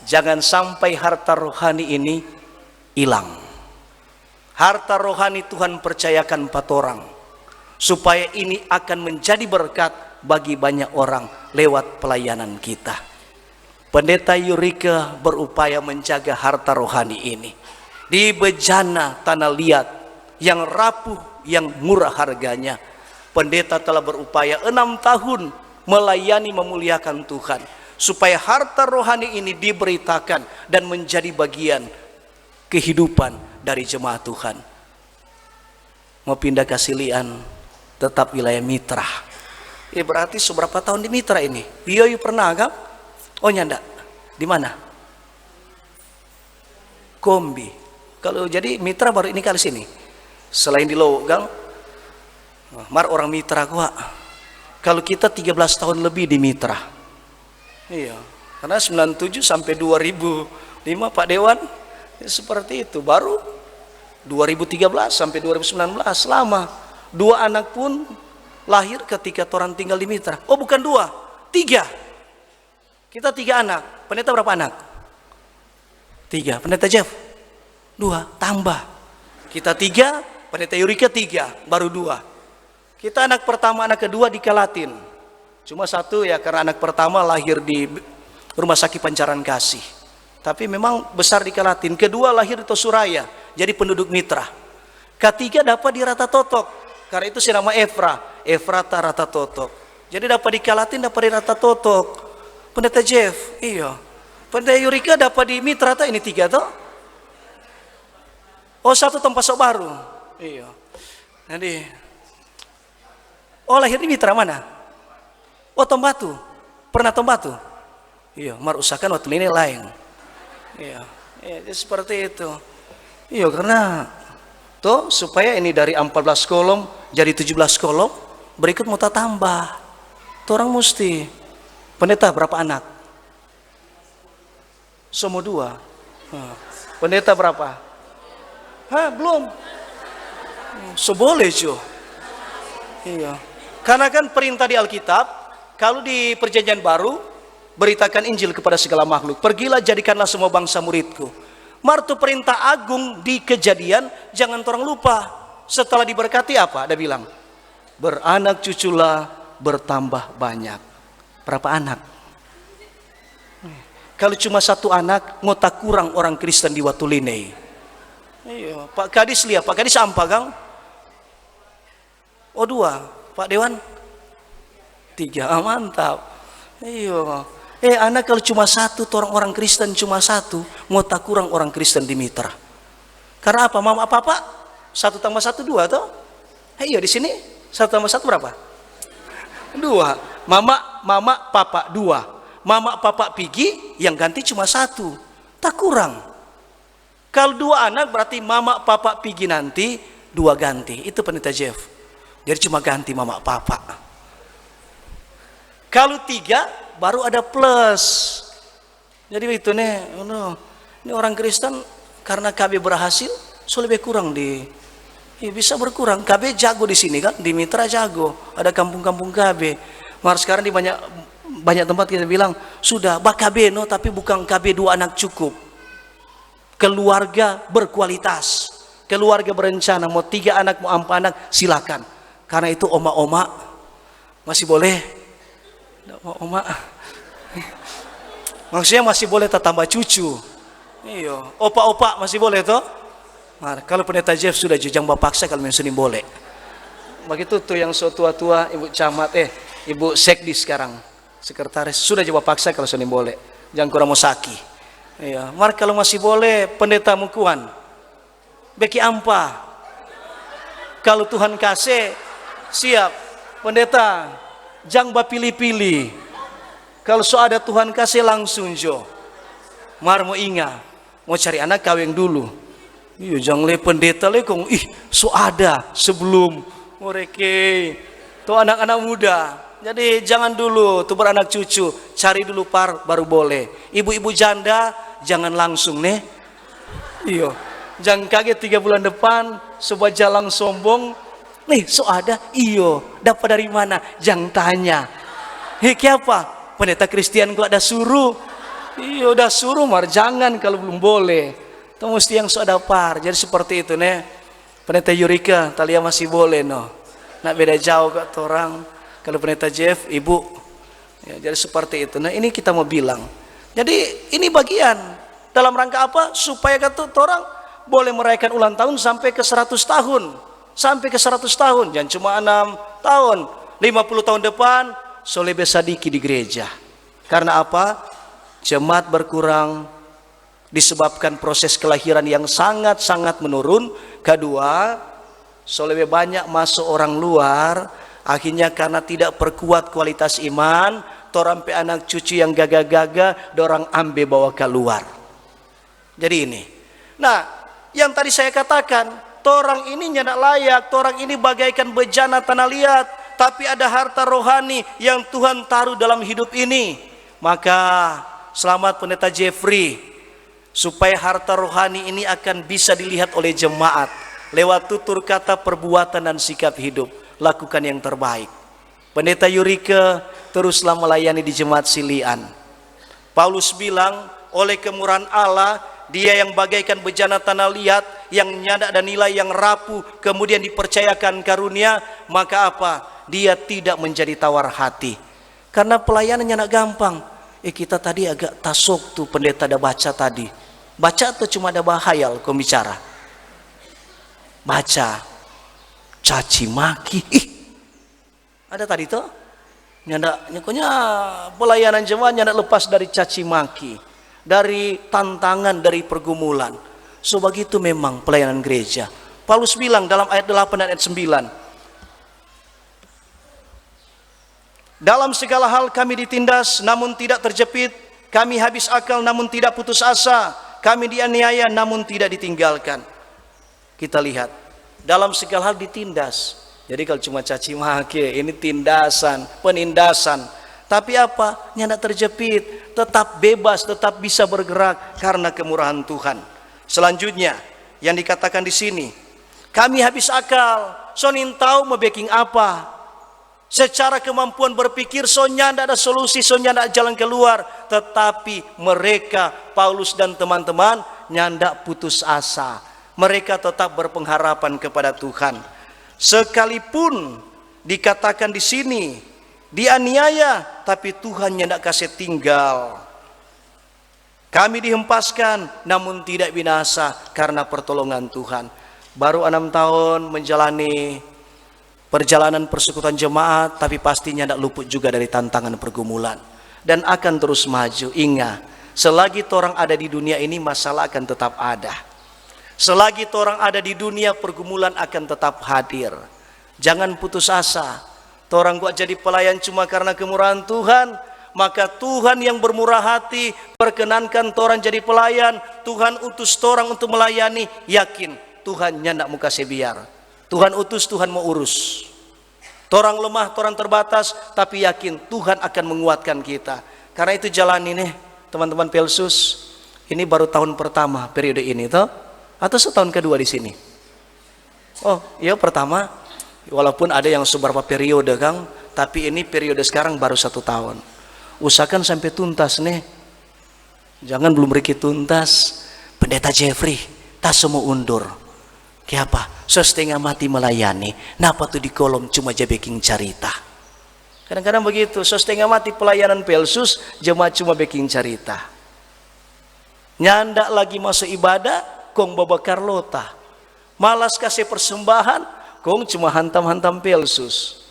Jangan sampai harta rohani ini hilang. Harta rohani Tuhan percayakan 4 orang, supaya ini akan menjadi berkat bagi banyak orang lewat pelayanan kita. Pendeta Eureka berupaya menjaga harta rohani ini di bejana tanah liat yang rapuh, yang murah harganya. Pendeta telah berupaya 6 tahun melayani, memuliakan Tuhan, supaya harta rohani ini diberitakan dan menjadi bagian kehidupan dari jemaat Tuhan. Mau pindah ke Silian, tetap wilayah Mitra. Berarti seberapa tahun di Mitra ini? Iya, pernah kan? Oh nyanda, di mana? Kombi. Kalau jadi Mitra baru ini kali sini. Selain di Logang, mar orang Mitra gua. Kalau kita 13 tahun lebih di Mitra. Iya, karena 97 sampai 2005 Pak Dewan seperti itu. Baru 2013 sampai 2019 lama. 2 anak pun lahir ketika orang tinggal di Mitra. Oh bukan 2, 3. Kita 3 anak. Pendeta berapa anak? 3. Pendeta Jeff 2, tambah. Kita 3, Pendeta Eureka 3, baru 2. Kita anak pertama, anak kedua di Kalatin. Cuma 1 ya, karena anak pertama lahir di Rumah Sakit Pancaran Kasih. Tapi memang besar di Kalatin. Kedua lahir di Tosuraya, jadi penduduk Mitra. Ketiga dapat di Rata Totok, karena itu nama Efrata Rata Totok. Jadi dapat di Kalatin, dapat di Rata Totok. Pendeta Jeff, iya. Pendeta Eureka dapat di Mitra, ini 3 toh. Oh 1 tempat sok baru. Iya. Jadi oh lahir di Mitra mana? Oh Tombatu. Pernah Tombatu? Iya, mar usahakan waktu ini lain. Iya, seperti itu. Iya, karena toh supaya ini dari 14 kolom jadi 17 kolom, berikut mau tambah. Tuh orang mesti. Pendeta berapa anak? Semua 2. Pendeta berapa? Belum. Seboleh jo. Iya. Karena kan perintah di Alkitab, kalau di Perjanjian Baru, beritakan Injil kepada segala makhluk. Pergilah jadikanlah semua bangsa muridku. Martu perintah agung di Kejadian, jangan orang lupa. Setelah diberkati apa? Ada bilang, beranak cuculah bertambah banyak. Berapa anak? Kalau cuma 1 anak, ngota kurang orang Kristen di Watulinei. Iya, Pak Kadis lihat, Pak Kadis ampa Kang? Oh 2. Pak Dewan 3, mantap. Iya. Anak kalau cuma 1, orang Kristen cuma 1, mau tak kurang orang Kristen di Mitra. Karena apa? Mama papa 1 tambah 1 2 toh? Iya di sini 1 tambah 1 berapa? 2. Mama papa 2. Mama papa pergi, yang ganti cuma 1. Tak kurang. Kalau 2 anak berarti mama papa pergi nanti 2 ganti. Itu Pendeta Jeff. Jadi cuma ganti mama papa. Kalau 3 baru ada plus. Jadi itu nih, ini orang Kristen karena KB berhasil, so lebih kurang bisa berkurang. KB jago di sini kan, di Mitra jago. Ada kampung-kampung KB. Mar sekarang di banyak tempat kita bilang sudah KB tapi bukan KB 2 anak cukup. Keluarga berkualitas, keluarga berencana. Mau 3 anak, mau 4 anak, silakan. Karena itu oma-oma masih boleh. Oma maksudnya masih boleh tambah cucu. Iya, opa-opa masih boleh toh. Nah, kalau Pendeta Jeff sudah jujang bapaksa, kalau mensunim boleh. Begitu tuh yang so tua-tua, ibu camat ibu sekdi sekarang sekretaris sudah jawab paksa kalau sunim boleh. Jangan kurang mau saki. Iya, mar kalau masih boleh pendeta mukuan. Beki ampa. Kalau Tuhan kasih siap pendeta, jangan pilih-pilih. Kalau so ada Tuhan kasih langsung jo. Mar mau ingat, mau cari anak kawin dulu. Iya, jangan le pendeta le kong so ada sebelum mereka tuh anak-anak muda. Jadi jangan dulu tuh beranak cucu, cari dulu baru boleh. Ibu-ibu janda jangan langsung nih. Iya, jangan kaget 3 bulan depan sebuah jalan sombong. Nih so ada, iyo dapat dari mana? Jangan tanya. Apa? Pendeta Kristian gua ada suruh. Iya udah suruh mar jangan kalau belum boleh. Itu mesti yang sudah par. Jadi seperti itu nih. Pendeta Yurika, Talia masih boleh no. Nak beda jauh kak orang. Kalau pendeta Jeff, ibu. Ya, jadi seperti itu. Nah ini kita mau bilang. Jadi ini bagian. Dalam rangka apa? Supaya kata orang boleh merayakan ulang tahun sampai ke 100 tahun. Sampai ke 100 tahun. Jangan cuma 6 tahun. 50 tahun depan, soleh besadiki di gereja. Karena apa? Jemaat berkurang disebabkan proses kelahiran yang sangat-sangat menurun. Kedua, soleh banyak masuk orang luar. Akhirnya karena tidak perkuat kualitas iman, torang pe anak cucu yang gagah-gagah, dorang ambil bawa keluar. Jadi ini. Nah, yang tadi saya katakan, torang ini nyadak layak, torang ini bagaikan bejana tanah liat, tapi ada harta rohani yang Tuhan taruh dalam hidup ini. Maka selamat pendeta Jeffrey, supaya harta rohani ini akan bisa dilihat oleh jemaat lewat tutur kata, perbuatan dan sikap hidup. Lakukan yang terbaik. Pendeta Yurika teruslah melayani di jemaat Silian. Paulus bilang, oleh kemurahan Allah, dia yang bagaikan bejana tanah liat, yang nyadak dan nilai yang rapuh, kemudian dipercayakan karunia, maka apa? Dia tidak menjadi tawar hati. Karena pelayanannya nak gampang. Kita tadi agak tasok tuh pendeta ada baca tadi. Baca atau cuma ada bahayal kau bicara? Baca. Caci maki. Ada tadi tuh. Nyakonya pelayanan jemaat nyandak lepas dari caci maki. Dari tantangan, dari pergumulan. So begitu memang pelayanan gereja. Paulus bilang dalam ayat 8 dan ayat 9. Dalam segala hal kami ditindas namun tidak terjepit. Kami habis akal namun tidak putus asa. Kami dianiaya namun tidak ditinggalkan. Kita lihat. Dalam segala hal ditindas. Jadi kalau cuma caci maki, ini tindasan, penindasan. Tapi apa? Nyandak terjepit, tetap bebas, tetap bisa bergerak karena kemurahan Tuhan. Selanjutnya yang dikatakan di sini, kami habis akal, sonin tahu mau backing apa? Secara kemampuan berpikir, sonya tidak ada solusi, sonya tidak jalan keluar. Tetapi mereka, Paulus dan teman-teman, nyandak putus asa. Mereka tetap berpengharapan kepada Tuhan. Sekalipun dikatakan di sini dianiaya, tapi Tuhan nyandak kasih tinggal. Kami dihempaskan namun tidak binasa karena pertolongan Tuhan. Baru 6 tahun menjalani perjalanan persekutuan jemaat, tapi pastinya tidak luput juga dari tantangan pergumulan dan akan terus maju. Ingat, selagi orang ada di dunia ini, masalah akan tetap ada. Selagi orang ada di dunia, pergumulan akan tetap hadir. Jangan putus asa. Orang gua jadi pelayan cuma karena kemurahan Tuhan, maka Tuhan yang bermurah hati perkenankan orang jadi pelayan. Tuhan utus orang untuk melayani. Yakin Tuhan nyandak muka sebiar. Tuhan utus, Tuhan mau urus. Orang lemah, orang terbatas, tapi yakin Tuhan akan menguatkan kita. Karena itu jalan ini, teman-teman Pelsus. Ini baru tahun pertama periode ini, toh? Atau setahun kedua di sini? Oh, iya pertama. Walaupun ada yang seberapa periode, Kang, tapi ini periode sekarang baru 1 tahun. Usahakan sampai tuntas nih. Jangan belum beri tuntas. Pendeta Jeffrey, tak semua undur. Kenapa? Setengah mati melayani. Napa tuh di kolom cuma jabeking cerita. Kadang-kadang begitu. Setengah mati pelayanan Pelsus, jemaat cuma baking cerita. Nyandak lagi masuk ibadah, kong bawa Carlota, malas kasih persembahan, kong cuma hantam-hantam Pelsus.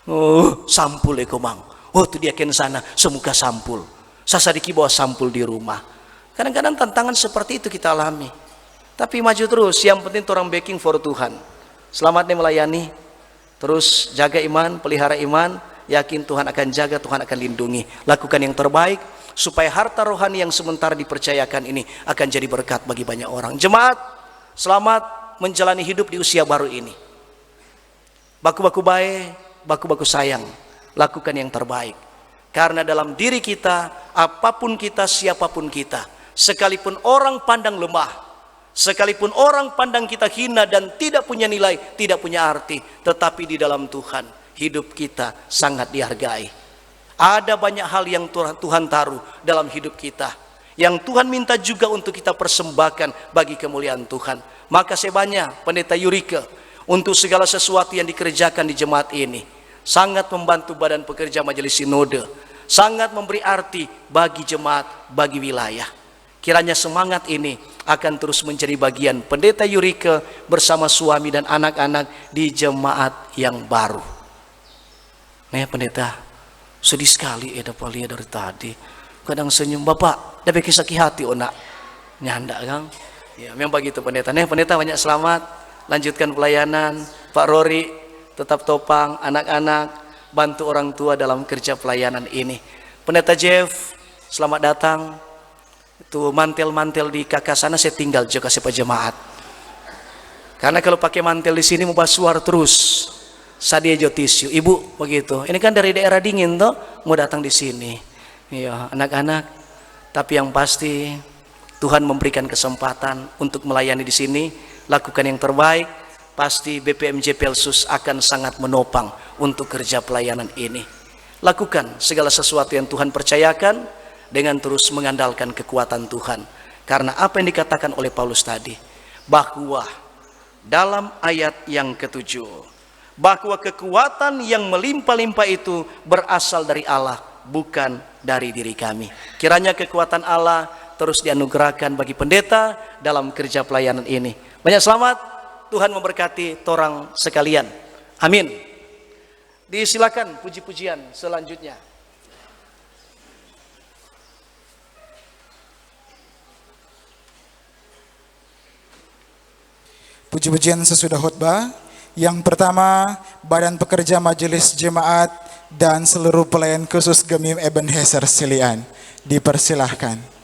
Oh, sampul komang. Oh, tuh dia ken sana, semuka sampul. Sasadiki bawa sampul di rumah. Kadang-kadang tantangan seperti itu kita alami. Tapi maju terus, yang penting orang backing for Tuhan. Selamatnya melayani, terus jaga iman, pelihara iman, yakin Tuhan akan jaga, Tuhan akan lindungi. Lakukan yang terbaik, supaya harta rohani yang sementara dipercayakan ini akan jadi berkat bagi banyak orang. Jemaat, selamat menjalani hidup di usia baru ini. Baku-baku baik, baku-baku sayang. Lakukan yang terbaik. Karena dalam diri kita, apapun kita, siapapun kita, sekalipun orang pandang lemah, sekalipun orang pandang kita hina dan tidak punya nilai, tidak punya arti, tetapi di dalam Tuhan, hidup kita sangat dihargai. Ada banyak hal yang Tuhan taruh dalam hidup kita. yang Tuhan minta juga untuk kita persembahkan bagi kemuliaan Tuhan. Maka saya banyak Pendeta Yurike untuk segala sesuatu yang dikerjakan di jemaat ini, sangat membantu badan pekerja majelis sinode, sangat memberi arti bagi jemaat, bagi wilayah. Kiranya semangat ini akan terus menjadi bagian Pendeta Yurike bersama suami dan anak-anak di jemaat yang baru. Nah ya Pendeta, sedih sekali dapat lihat dari tadi. Kadang senyum, Bapak, tapi sakit hati nak nyanda Kang. Ya, memang begitu Pendeta. Nih Pendeta banyak selamat, lanjutkan pelayanan. Pak Rory tetap topang anak-anak, bantu orang tua dalam kerja pelayanan ini. Pendeta Jeff, selamat datang. Itu mantel-mantel di kakak sana saya tinggal juga kasih jemaat. Karena kalau pakai mantel di sini mau basuar terus. Sadia jo tisu. Ibu begitu. Ini kan dari daerah dingin toh, mau datang di sini. Iya, anak-anak. Tapi yang pasti Tuhan memberikan kesempatan untuk melayani di sini, lakukan yang terbaik. Pasti BPMJ Pelsus akan sangat menopang untuk kerja pelayanan ini. Lakukan segala sesuatu yang Tuhan percayakan dengan terus mengandalkan kekuatan Tuhan. Karena apa yang dikatakan oleh Paulus tadi, bahwa dalam ayat yang ke-7, bahwa kekuatan yang melimpah-limpah itu berasal dari Allah, bukan dari diri kami. Kiranya kekuatan Allah terus dianugerahkan bagi pendeta dalam kerja pelayanan ini. Banyak selamat, Tuhan memberkati torang sekalian. Amin. Disilakan puji-pujian selanjutnya. Puji-pujian sesudah khotbah. Yang pertama, Badan Pekerja Majelis Jemaat dan seluruh pelayan khusus Gemim Ebenezer Silian. Dipersilahkan.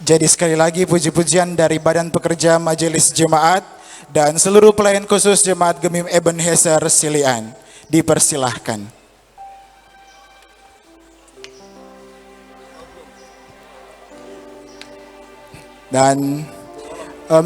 Jadi sekali lagi puji-pujian dari Badan Pekerja Majelis Jemaat dan seluruh pelayan khusus Jemaat Gemim Ebenezer Silian. Dipersilahkan. Dan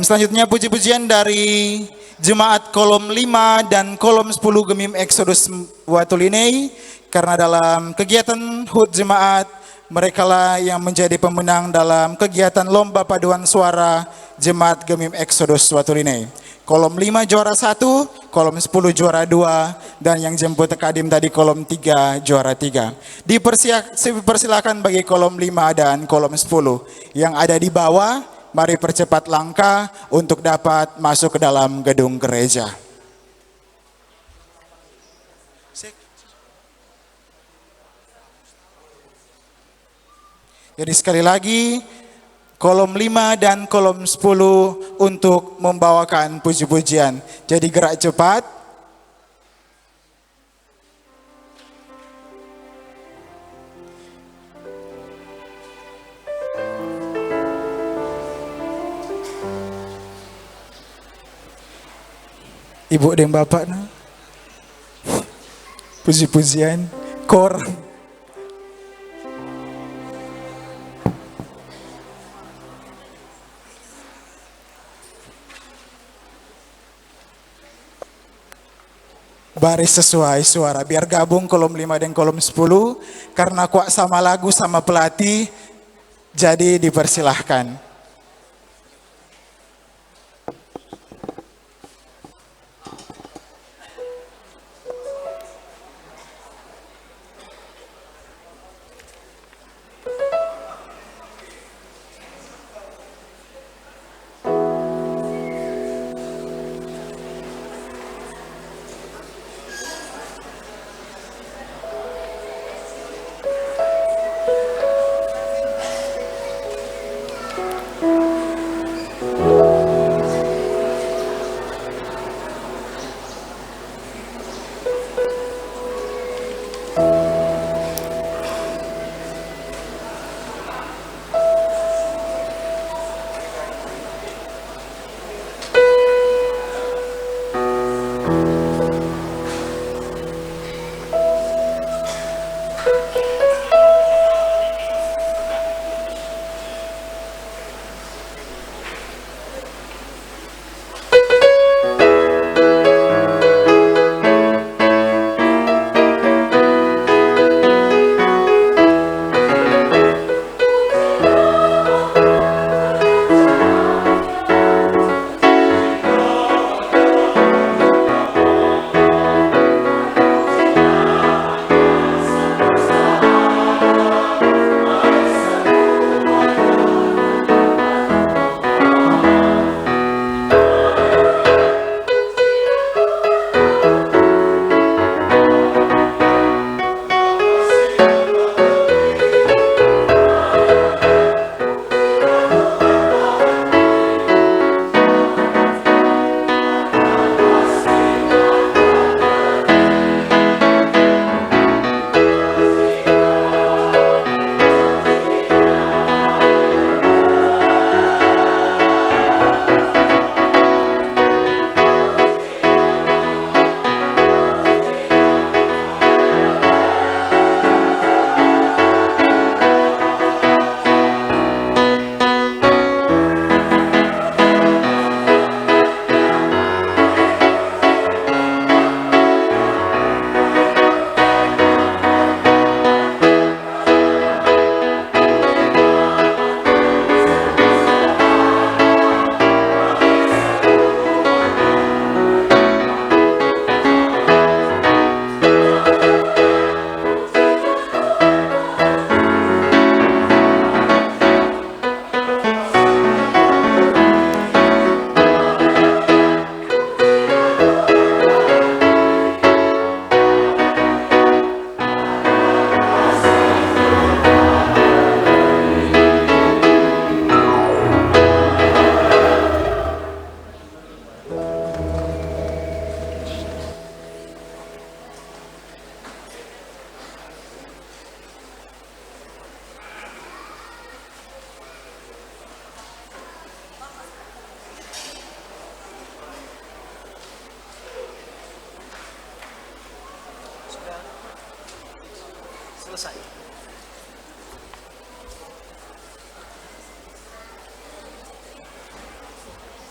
selanjutnya puji-pujian dari Jemaat Kolom 5 dan Kolom 10 Gemim Exodus Watulinei, karena dalam kegiatan HUT Jemaat mereka lah yang menjadi pemenang dalam kegiatan lomba paduan suara Jemaat Gemim Exodus Watulinei. Kolom 5 juara 1, kolom 10 juara 2, dan yang jemput kadim tadi kolom 3 juara 3. Dipersilakan bagi kolom 5 dan kolom 10 yang ada di bawah, mari percepat langkah untuk dapat masuk ke dalam gedung gereja. Jadi sekali lagi, kolom 5 dan kolom 10 untuk membawakan puji-pujian. Jadi gerak cepat. Ibu dan bapak, puji-pujian, kor. Baris sesuai suara, biar gabung kolom 5 dan kolom 10, karena kuat sama lagu sama pelatih, jadi dipersilahkan.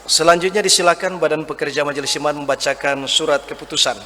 Selanjutnya disilakan Badan Pekerja Majelis Jemaat membacakan surat keputusan.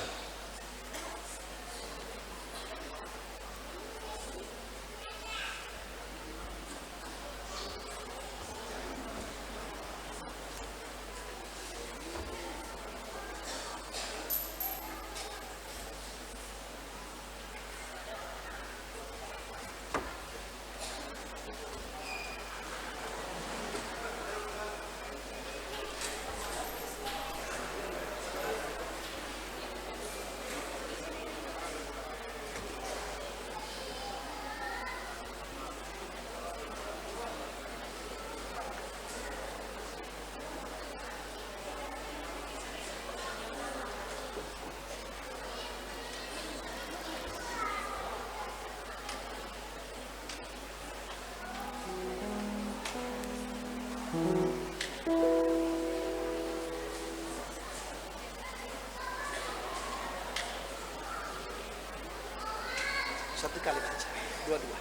Satu kali baca, dua-dua.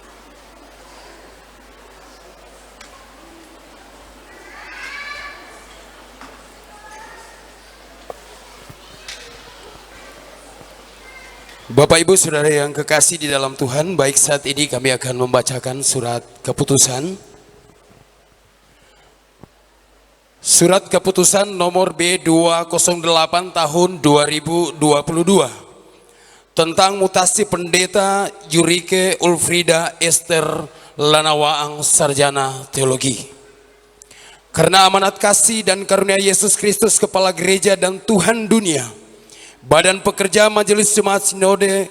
Bapak Ibu Saudara yang kekasih di dalam Tuhan, baik saat ini kami akan membacakan surat keputusan. Surat keputusan nomor B208 tahun 2022 tentang mutasi pendeta Yurike Ulfrida Esther Lanawaang Sarjana Teologi. Karena amanat kasih dan karunia Yesus Kristus Kepala Gereja dan Tuhan dunia, Badan Pekerja Majelis Jemaat Sinode,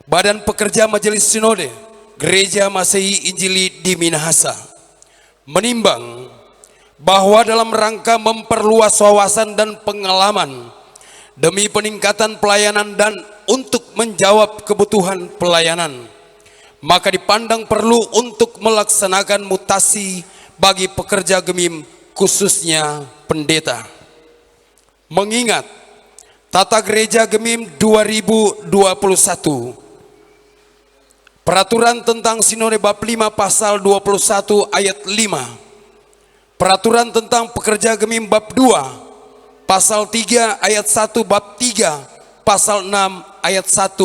Badan Pekerja Majelis Sinode Gereja Masehi Injili di Minahasa menimbang bahwa dalam rangka memperluas wawasan dan pengalaman demi peningkatan pelayanan dan untuk menjawab kebutuhan pelayanan, maka dipandang perlu untuk melaksanakan mutasi bagi pekerja gemim, khususnya pendeta. Mengingat Tata Gereja Gemim 2021, Peraturan tentang Sinode bab 5 pasal 21 ayat 5, Peraturan tentang Pekerja Gemim bab 2 pasal 3 ayat 1 bab 3 pasal 6 ayat 1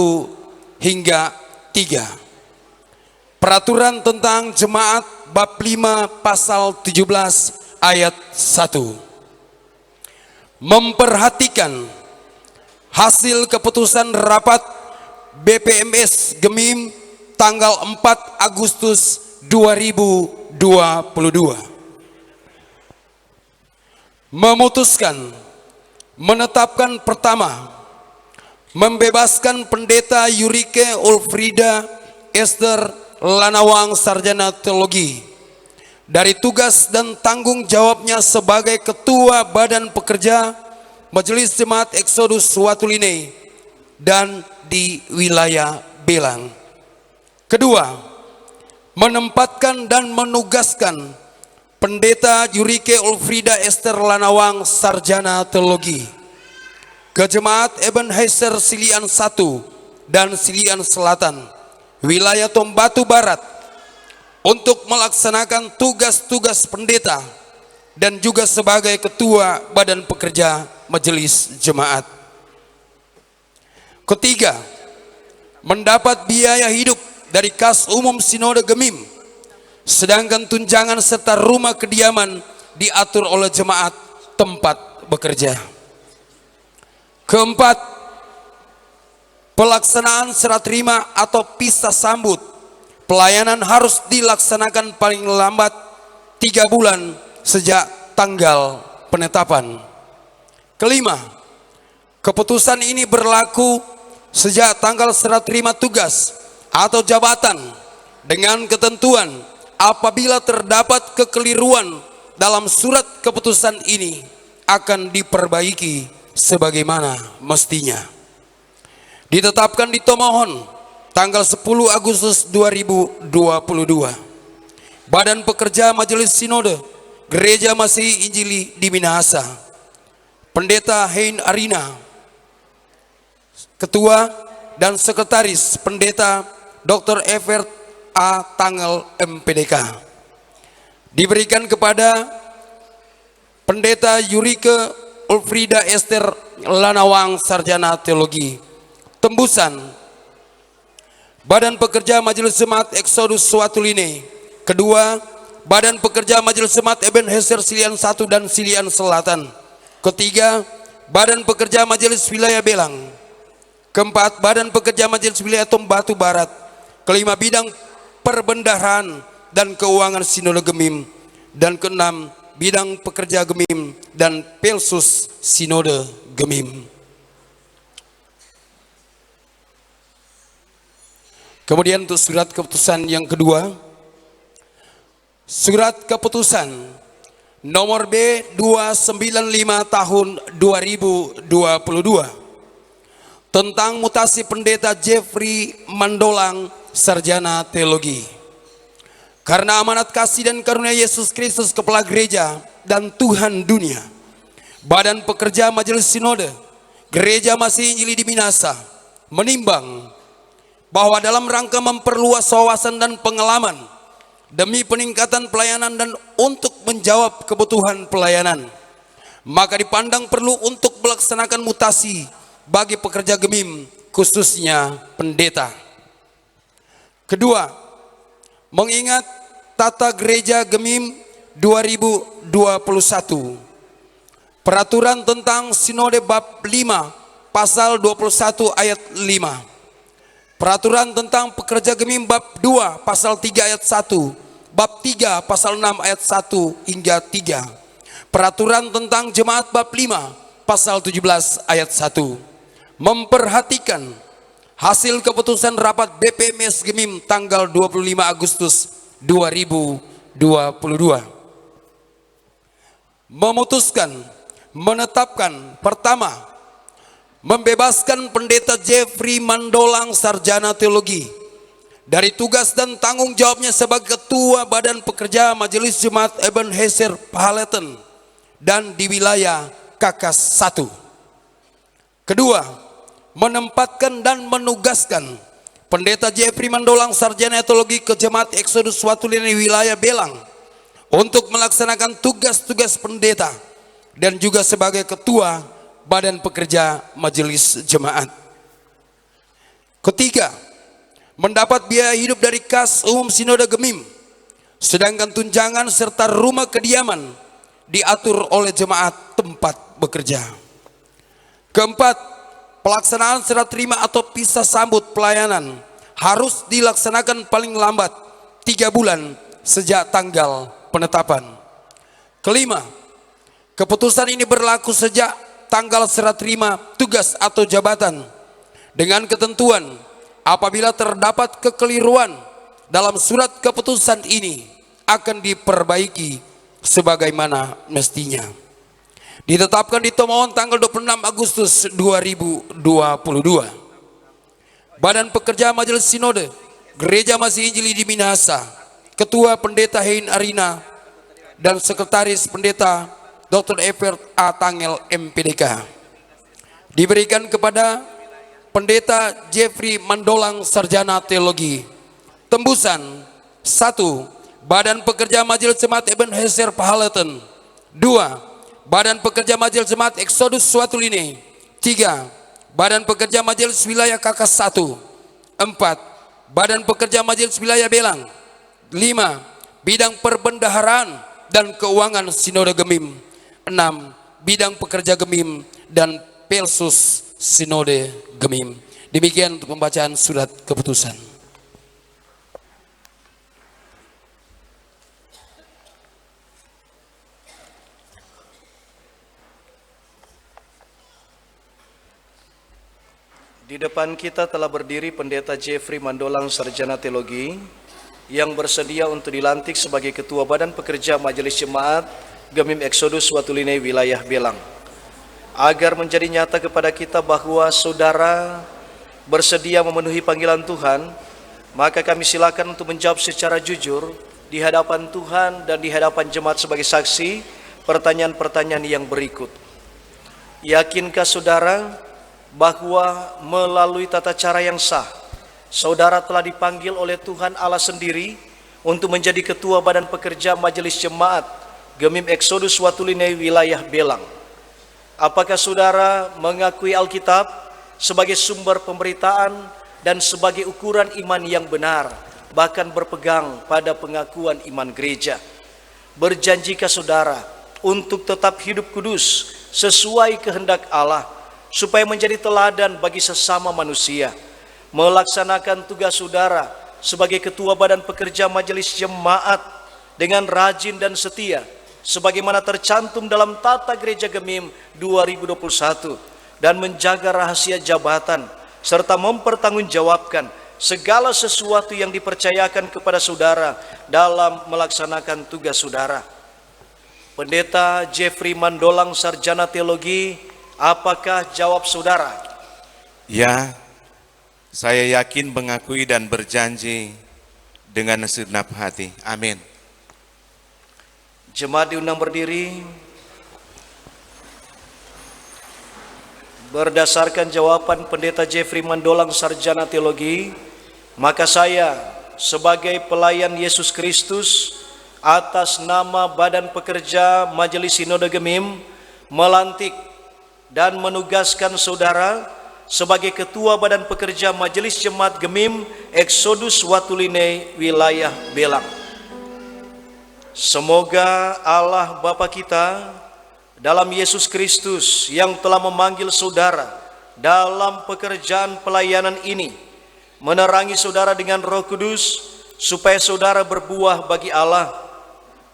hingga 3, Peraturan tentang Jemaat bab 5 pasal 17 ayat 1, memperhatikan hasil keputusan rapat BPMS Gemim tanggal 4 Agustus 2022, memutuskan menetapkan pertama, membebaskan pendeta Yurike Ulfrida Esther Lanawaang Sarjana Teologi dari tugas dan tanggung jawabnya sebagai Ketua Badan Pekerja Majelis Jemaat Exodus Watuline dan di wilayah Belang. Kedua, menempatkan dan menugaskan Pendeta Yurike Ulfrida Esther Lanawaang Sarjana Teologi ke Jemaat Ebenezer Silian 1 dan Silian Selatan, wilayah Tombatu Barat, untuk melaksanakan tugas-tugas pendeta dan juga sebagai Ketua Badan Pekerja Majelis Jemaat. Ketiga, mendapat biaya hidup dari kas umum Sinode Gemim, sedangkan tunjangan serta rumah kediaman diatur oleh jemaat tempat bekerja. Keempat, pelaksanaan serah terima atau pisah sambut pelayanan harus dilaksanakan paling lambat 3 bulan sejak tanggal penetapan. Kelima, keputusan ini berlaku sejak tanggal serah terima tugas atau jabatan dengan ketentuan apabila terdapat kekeliruan dalam surat keputusan ini akan diperbaiki sebagaimana mestinya. Ditetapkan di Tomohon tanggal 10 Agustus 2022. Badan Pekerja Majelis Sinode Gereja Masehi Injili di Minahasa, Pendeta Hein Arina, Ketua dan Sekretaris Pendeta Dr. Evert A. Tangel MPDK, diberikan kepada Pendeta Yurike Ulfrida Esther Lanawang, Sarjana Teologi. Tembusan, Badan Pekerja Majelis Jemaat Exodus Swatuline. Kedua, Badan Pekerja Majelis Jemaat Ebenezer Silian 1 dan Silian Selatan. Ketiga, Badan Pekerja Majelis Wilayah Belang. Keempat, Badan Pekerja Majelis Wilayah Tombatu Barat. Kelima, Bidang Perbendaharaan dan Keuangan Sinode Gemim. Dan keenam, Bidang Pekerja Gemim dan Pelsus Sinode Gemim. Kemudian untuk surat keputusan yang kedua, surat keputusan nomor B295 tahun 2022 tentang mutasi pendeta Jeffrey Mandolang, Sarjana Teologi. Karena amanat kasih dan karunia Yesus Kristus Kepala Gereja dan Tuhan dunia, Badan Pekerja Majelis Sinode Gereja Masih Injili di Minasa menimbang bahwa dalam rangka memperluas wawasan dan pengalaman demi peningkatan pelayanan dan untuk menjawab kebutuhan pelayanan, maka dipandang perlu untuk melaksanakan mutasi bagi pekerja gemim, khususnya pendeta. Kedua, mengingat Tata Gereja Gemim 2021, Peraturan tentang Sinode Bab 5 Pasal 21 ayat 5, Peraturan tentang Pekerja Gemim Bab 2 Pasal 3 ayat 1, Bab 3 Pasal 6 ayat 1 hingga 3, Peraturan tentang Jemaat Bab 5 Pasal 17 ayat 1, memperhatikan hasil keputusan rapat BPMS Gemim tanggal 25 Agustus 2022, memutuskan menetapkan pertama, membebaskan pendeta Jeffrey Mandolang, Sarjana Teologi, dari tugas dan tanggung jawabnya sebagai Ketua Badan Pekerja Majelis Jemaat Ebenezer Pahaleton dan di wilayah Kakas 1. Kedua, menempatkan dan menugaskan pendeta Jeffrey Mandolang, Sarjana Teologi ke Jemaat Exodus Swatuline wilayah Belang untuk melaksanakan tugas-tugas pendeta dan juga sebagai Ketua Badan Pekerja Majelis Jemaat. Ketiga, mendapat biaya hidup dari kas umum Sinode Gemim, sedangkan tunjangan serta rumah kediaman diatur oleh jemaat tempat bekerja. Keempat, pelaksanaan serah terima atau pisah sambut pelayanan harus dilaksanakan paling lambat 3 bulan sejak tanggal penetapan. Kelima, keputusan ini berlaku sejak tanggal serah terima tugas atau jabatan, dengan ketentuan apabila terdapat kekeliruan dalam surat keputusan ini akan diperbaiki sebagaimana mestinya. Ditetapkan di Tomohon tanggal 26 Agustus 2022. Badan Pekerja Majelis Sinode Gereja Masih Injili di Minahasa, Ketua Pendeta Hein Arina dan Sekretaris Pendeta Dr. Evert A. Tangel MPDK, diberikan kepada pendeta Jeffrey Mandolang, Sarjana Teologi. Tembusan 1. Badan Pekerja Majelis Jemaat Ebenezer Pahaleton. 2. Badan Pekerja Majelis Jemaat Exodus Swatuline. 3. Badan Pekerja Majelis Wilayah Kakas 1. 4. Badan Pekerja Majelis Wilayah Belang. 5. Bidang Perbendaharaan dan Keuangan Sinode Gemim. 6. Bidang Pekerja Gemim dan Pelsus Sinode Gemim. Demikian untuk pembacaan surat keputusan. Di depan kita telah berdiri pendeta Jeffrey Mandolang, Sarjana Teologi, yang bersedia untuk dilantik sebagai Ketua Badan Pekerja Majelis Jemaat Gemim Exodus Swatuline wilayah Belang. Agar menjadi nyata kepada kita bahwa saudara bersedia memenuhi panggilan Tuhan, maka kami silakan untuk menjawab secara jujur di hadapan Tuhan dan di hadapan jemaat sebagai saksi pertanyaan-pertanyaan yang berikut. Yakinkah saudara bahwa melalui tata cara yang sah, saudara telah dipanggil oleh Tuhan Allah sendiri untuk menjadi Ketua Badan Pekerja Majelis Jemaat Gemim Exodus Watuline wilayah Belang. Apakah saudara mengakui Alkitab sebagai sumber pemberitaan dan sebagai ukuran iman yang benar, bahkan berpegang pada pengakuan iman gereja? Berjanjikah saudara untuk tetap hidup kudus sesuai kehendak Allah, supaya menjadi teladan bagi sesama manusia, melaksanakan tugas saudara sebagai ketua badan pekerja majelis jemaat dengan rajin dan setia, sebagaimana tercantum dalam Tata Gereja Gemim 2021, dan menjaga rahasia jabatan serta mempertanggungjawabkan segala sesuatu yang dipercayakan kepada saudara dalam melaksanakan tugas saudara. Pendeta Jeffrey Mandolang, Sarjana Teologi, apakah jawab saudara? Ya, saya yakin, mengakui dan berjanji dengan segenap hati. Amin. Jemaat diundang berdiri. Berdasarkan jawaban Pendeta Jeffrey Mandolang, Sarjana Teologi, maka saya sebagai pelayan Yesus Kristus atas nama Badan Pekerja Majelis Sinode Gemim melantik dan menugaskan saudara sebagai Ketua Badan Pekerja Majelis Jemaat Gemim Exodus Watuline wilayah Belang. Semoga Allah Bapa kita dalam Yesus Kristus yang telah memanggil saudara dalam pekerjaan pelayanan ini menerangi saudara dengan Roh Kudus supaya saudara berbuah bagi Allah.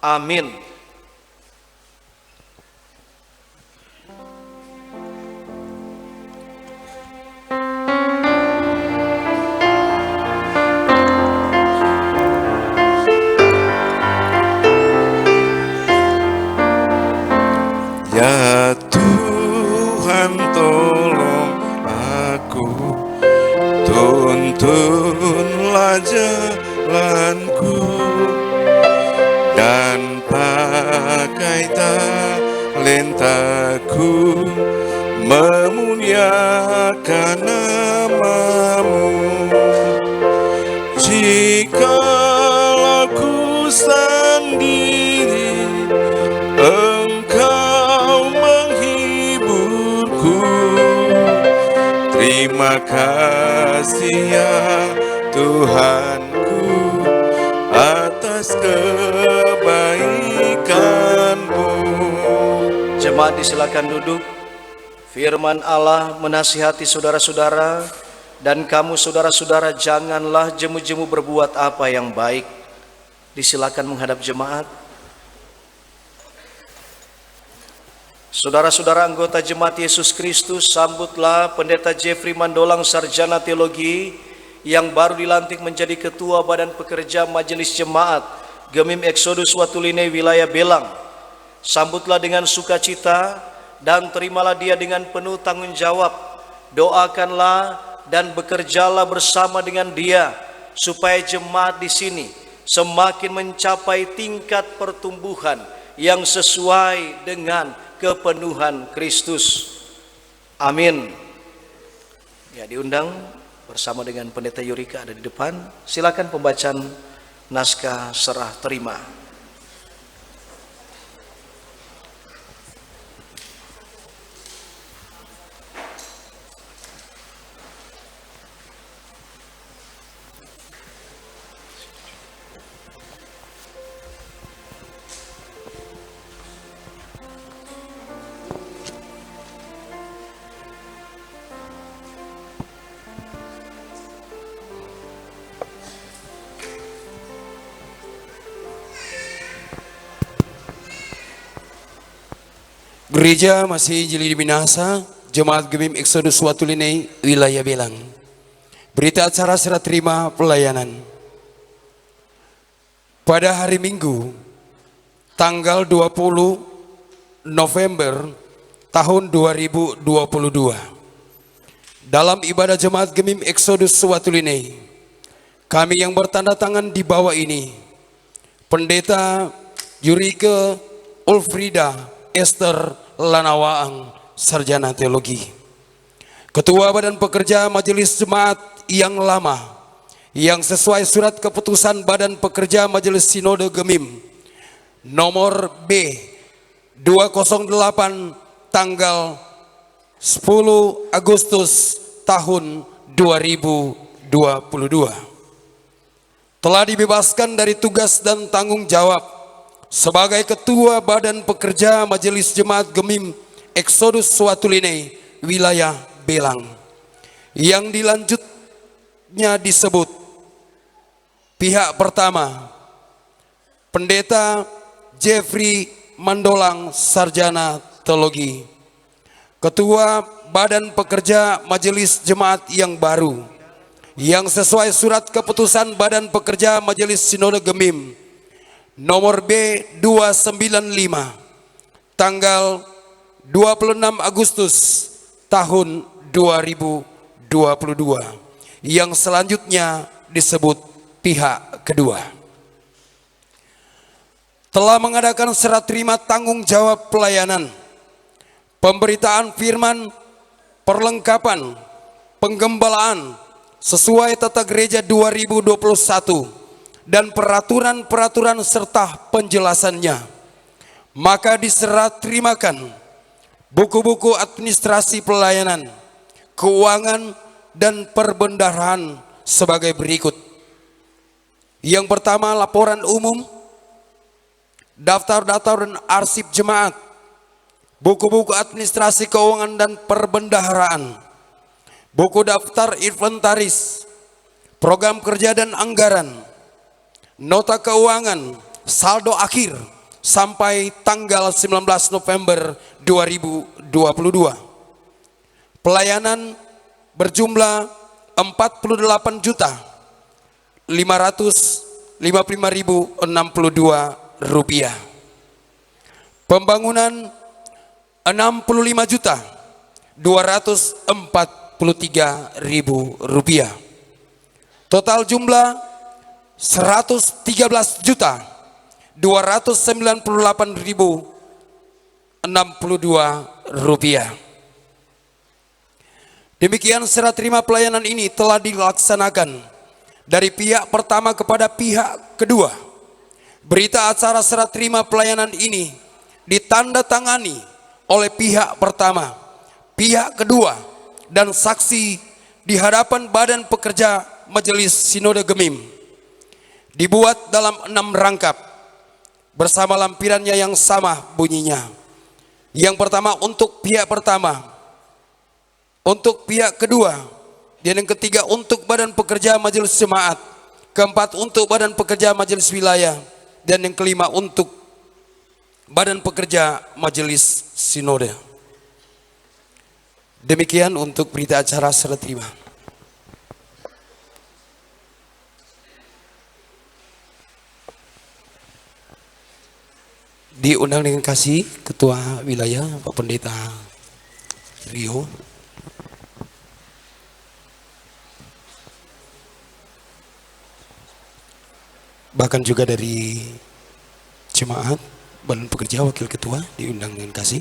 Amin. Ya Tuhan, tolong aku, tuntunlah jalanku, dan pakai talentaku memuliakan nama-Mu. Jikalau ku sendiri, Engkau menghiburku. Terima kasih ya Tuhanku atas kebaikan-Mu. Jemaat disilakan duduk. Firman Allah menasihati saudara-saudara, dan kamu saudara-saudara janganlah jemu-jemu berbuat apa yang baik. Disilakan menghadap jemaat. Saudara-saudara anggota Jemaat Yesus Kristus, sambutlah Pendeta Jeffrey Mandolang, Sarjana Teologi, yang baru dilantik menjadi Ketua Badan Pekerja Majelis Jemaat Gemim Exodus Watuline wilayah Belang. Sambutlah dengan sukacita dan terimalah dia dengan penuh tanggung jawab. Doakanlah dan bekerjalah bersama dengan dia supaya jemaat di sini semakin mencapai tingkat pertumbuhan yang sesuai dengan kepenuhan Kristus. Amin. Ya, diundang bersama dengan Pendeta Yurika ada di depan. Silakan pembacaan naskah serah terima. Gereja Masih Injili di Minahasa, Jemaat Gemim Exodus Watuline wilayah Belang. Berita acara serah terima pelayanan. Pada hari Minggu, tanggal 20 November tahun 2022, dalam ibadah Jemaat Gemim Exodus Watuline, kami yang bertanda tangan di bawah ini, Pendeta Yurike Ulfrida Esther Lanawaang, Sarjana Teologi, Ketua Badan Pekerja Majelis Jemaat yang lama, yang sesuai surat keputusan Badan Pekerja Majelis Sinode Gemim nomor B 208 tanggal 10 Agustus tahun 2022. Telah dibebaskan dari tugas dan tanggung jawab sebagai Ketua Badan Pekerja Majelis Jemaat Gemim Exodus Swatuline wilayah Belang. Yang dilanjutnya disebut pihak pertama, Pendeta Jeffrey Mandolang Sarjana Teologi, Ketua Badan Pekerja Majelis Jemaat yang baru, yang sesuai surat keputusan Badan Pekerja Majelis Sinode Gemim nomor B 295 tanggal 26 Agustus tahun 2022, yang selanjutnya disebut pihak kedua. Telah mengadakan serah terima tanggung jawab pelayanan, pemberitaan firman, perlengkapan, penggembalaan sesuai tata gereja 2021 dan peraturan-peraturan serta penjelasannya. Maka diserah terimakan buku-buku administrasi pelayanan, keuangan, dan perbendaharaan sebagai berikut. Yang pertama, laporan umum, daftar-daftar dan arsip jemaat, buku-buku administrasi keuangan dan perbendaharaan, buku daftar inventaris, program kerja dan anggaran, nota keuangan, saldo akhir sampai tanggal 19 November 2022. Pelayanan berjumlah 48.555.062 rupiah. Pembangunan 65.243.000 rupiah. Total jumlah 113.298.062 rupiah. Demikian serah terima pelayanan ini telah dilaksanakan dari pihak pertama kepada pihak kedua. Berita acara serah terima pelayanan ini ditandatangani oleh pihak pertama, pihak kedua, dan saksi di hadapan Badan Pekerja Majelis Sinode Gemim. Dibuat dalam 6 rangkap bersama lampirannya yang sama bunyinya. Yang pertama untuk pihak pertama, untuk pihak kedua, dan yang ketiga untuk Badan Pekerja Majelis Jemaat, keempat untuk Badan Pekerja Majelis Wilayah, dan yang kelima untuk Badan Pekerja Majelis Sinode. Demikian untuk berita acara serah terima. Diundang dengan kasih Ketua Wilayah Pak Pendeta Rio. Bahkan juga dari jemaat Badan Pekerja Wakil Ketua diundang dengan kasih.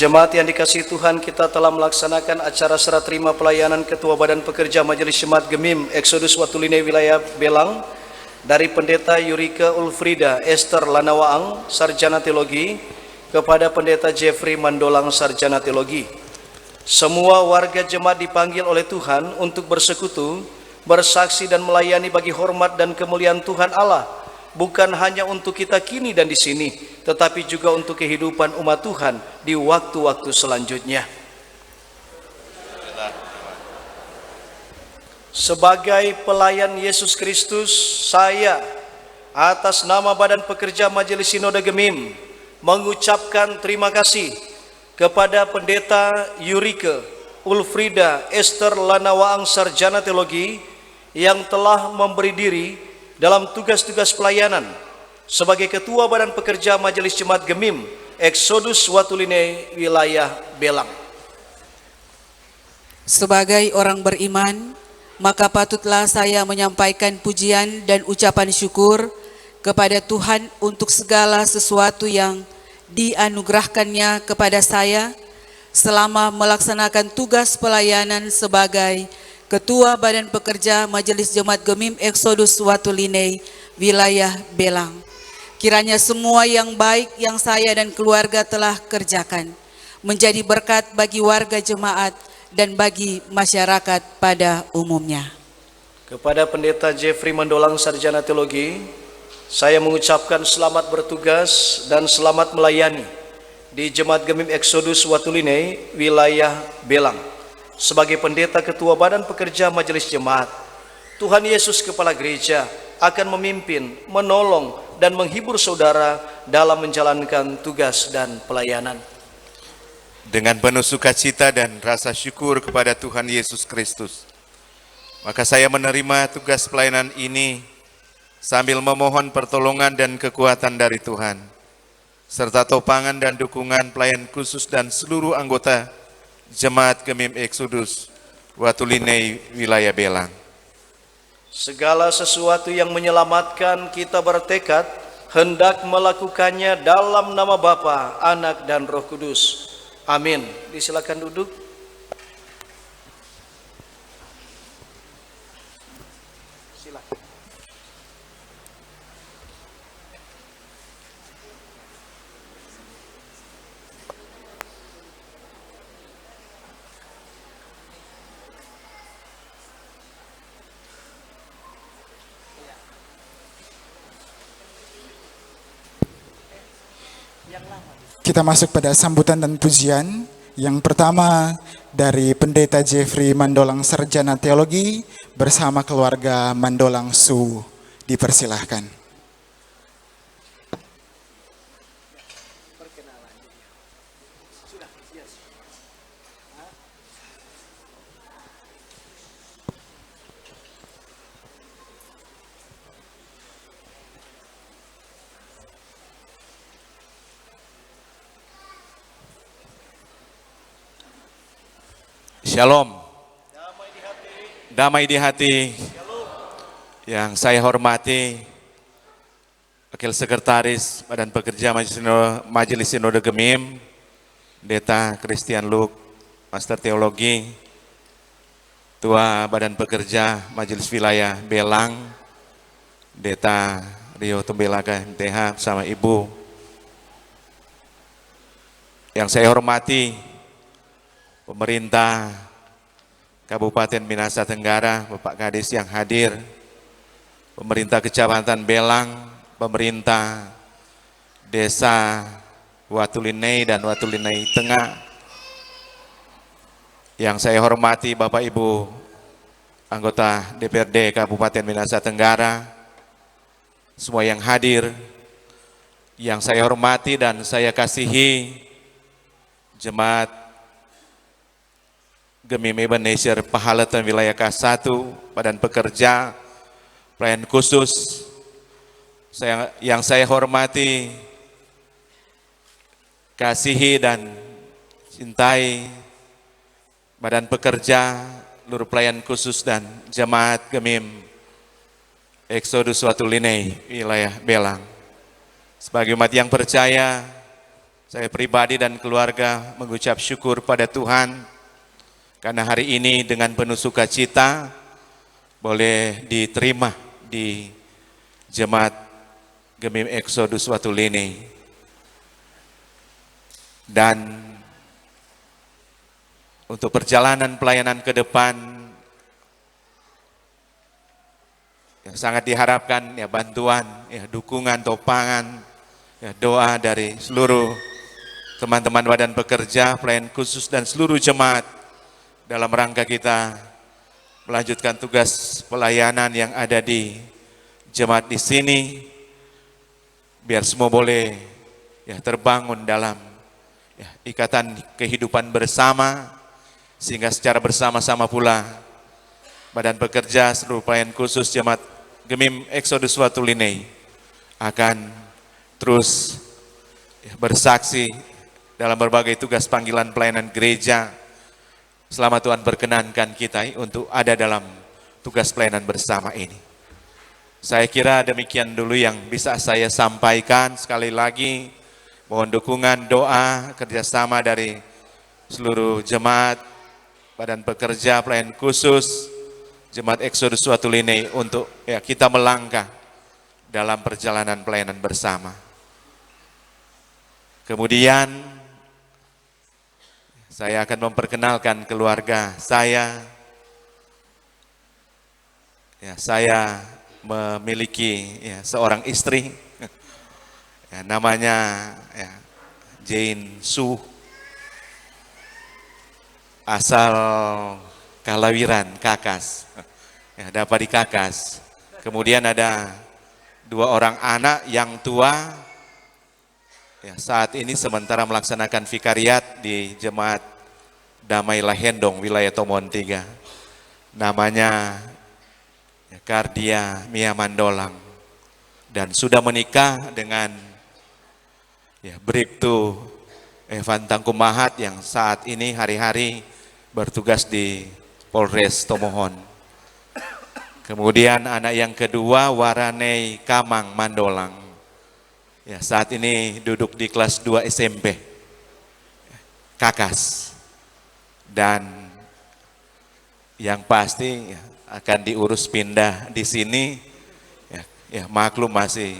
Jemaat yang dikasihi Tuhan, kita telah melaksanakan acara serah terima pelayanan Ketua Badan Pekerja Majelis Jemaat Gemim Exodus Watuline Wilayah Belang dari Pendeta Yurika Ulfrida Esther Lanawaang, Sarjana Teologi, kepada Pendeta Jeffrey Mandolang, Sarjana Teologi. Semua warga jemaat dipanggil oleh Tuhan untuk bersekutu, bersaksi dan melayani bagi hormat dan kemuliaan Tuhan Allah, bukan hanya untuk kita kini dan di sini, tetapi juga untuk kehidupan umat Tuhan di waktu-waktu selanjutnya. Sebagai pelayan Yesus Kristus, saya atas nama Badan Pekerja Majelis Sinode Gemim mengucapkan terima kasih kepada Pendeta Yurika Ulfrida Esther Lanawaang, Sarjana Teologi, yang telah memberi diri dalam tugas-tugas pelayanan sebagai Ketua Badan Pekerja Majelis Jemaat Gemim Exodus Watuline Wilayah Belang. Sebagai orang beriman, maka patutlah saya menyampaikan pujian dan ucapan syukur kepada Tuhan untuk segala sesuatu yang dianugerahkannya kepada saya selama melaksanakan tugas pelayanan sebagai Ketua Badan Pekerja Majelis Jemaat Gemim Exodus Watuline Wilayah Belang. Kiranya semua yang baik yang saya dan keluarga telah kerjakan menjadi berkat bagi warga jemaat dan bagi masyarakat pada umumnya. Kepada Pendeta Jeffrey Mandolang, Sarjana Teologi, saya mengucapkan selamat bertugas dan selamat melayani di Jemaat Gemim Exodus Watuline Wilayah Belang sebagai Pendeta Ketua Badan Pekerja Majelis Jemaat. Tuhan Yesus Kepala Gereja akan memimpin, menolong, dan menghibur saudara dalam menjalankan tugas dan pelayanan. Dengan penuh sukacita dan rasa syukur kepada Tuhan Yesus Kristus, maka saya menerima tugas pelayanan ini sambil memohon pertolongan dan kekuatan dari Tuhan. serta topangan dan dukungan pelayan khusus dan seluruh anggota Jemaat Gemim Exodus Watulinei wilayah Belang. Segala sesuatu yang menyelamatkan kita bertekad hendak melakukannya dalam nama Bapa, Anak, dan Roh Kudus. Amin. Disilakan duduk. Silakan. Kita masuk pada sambutan dan pujian. Yang pertama dari Pendeta Jeffrey Mandolang Sarjana Teologi bersama keluarga Mandolang Su. Dipersilahkan. Shalom. Damai di hati. Yang saya hormati Wakil Sekretaris Badan Pekerja Majelis Sinode Gemim, Pendeta Christian Luke, Master Teologi, Ketua Badan Pekerja Majelis Wilayah Belang, Pendeta Rio Tumbelaga MTH bersama Ibu. Yang saya hormati pemerintah Kabupaten Minahasa Tenggara, Bapak Kadis yang hadir, pemerintah Kecamatan Belang, pemerintah Desa Watulinei dan Watulinei Tengah. Yang saya hormati Bapak Ibu anggota DPRD Kabupaten Minahasa Tenggara, semua yang hadir, yang saya hormati dan saya kasihi Jemaat Gemim Ebenezer Pahalatan Wilayah K1, Badan Pekerja, Pelayan Khusus, yang saya hormati, kasihi dan cintai Badan Pekerja, seluruh pelayan khusus dan Jemaat Gemim Exodus Watulinei wilayah Belang. Sebagai umat yang percaya, saya pribadi dan keluarga mengucap syukur pada Tuhan karena hari ini dengan penuh sukacita boleh diterima di Jemaat Gemim Exodus Watulinei. Dan untuk perjalanan pelayanan ke depan yang sangat diharapkan ya bantuan, ya dukungan, topangan, ya doa dari seluruh teman-teman Badan Pekerja, pelayan khusus dan seluruh jemaat dalam rangka kita melanjutkan tugas pelayanan yang ada di jemaat di sini, biar semua boleh ya terbangun dalam ya, ikatan kehidupan bersama, sehingga secara bersama-sama pula Badan Pekerja, seluruh pelayan khusus Jemaat Gemim Exodus Watulinei akan terus ya, bersaksi dalam berbagai tugas panggilan pelayanan gereja selama Tuhan berkenankan kita untuk ada dalam tugas pelayanan bersama ini. Saya kira demikian dulu yang bisa saya sampaikan. Sekali lagi mohon dukungan, doa, kerjasama dari seluruh jemaat, Badan Pekerja, pelayan khusus, Jemaat Exodus Watulinei untuk ya, kita melangkah dalam perjalanan pelayanan bersama. Kemudian saya akan memperkenalkan keluarga saya. Ya, saya memiliki ya, seorang istri, ya, namanya ya, Jane Su, asal Kalawiran, Kakas, ya, dapat di Kakas. Kemudian ada 2 orang anak yang tua, ya, saat ini sementara melaksanakan vikariat di Jemaat Damai Lahendong, wilayah Tomon 3. Namanya ya, Kardia Mia Mandolang. Dan sudah menikah dengan ya Bribtu Evan Tangkumahat yang saat ini hari-hari bertugas di Polres Tomohon. Kemudian anak yang kedua Waranei Kamang Mandolang. Ya, saat ini duduk di kelas 2 SMP. Kakas. Dan yang pasti ya, akan diurus pindah di sini. Ya maklum masih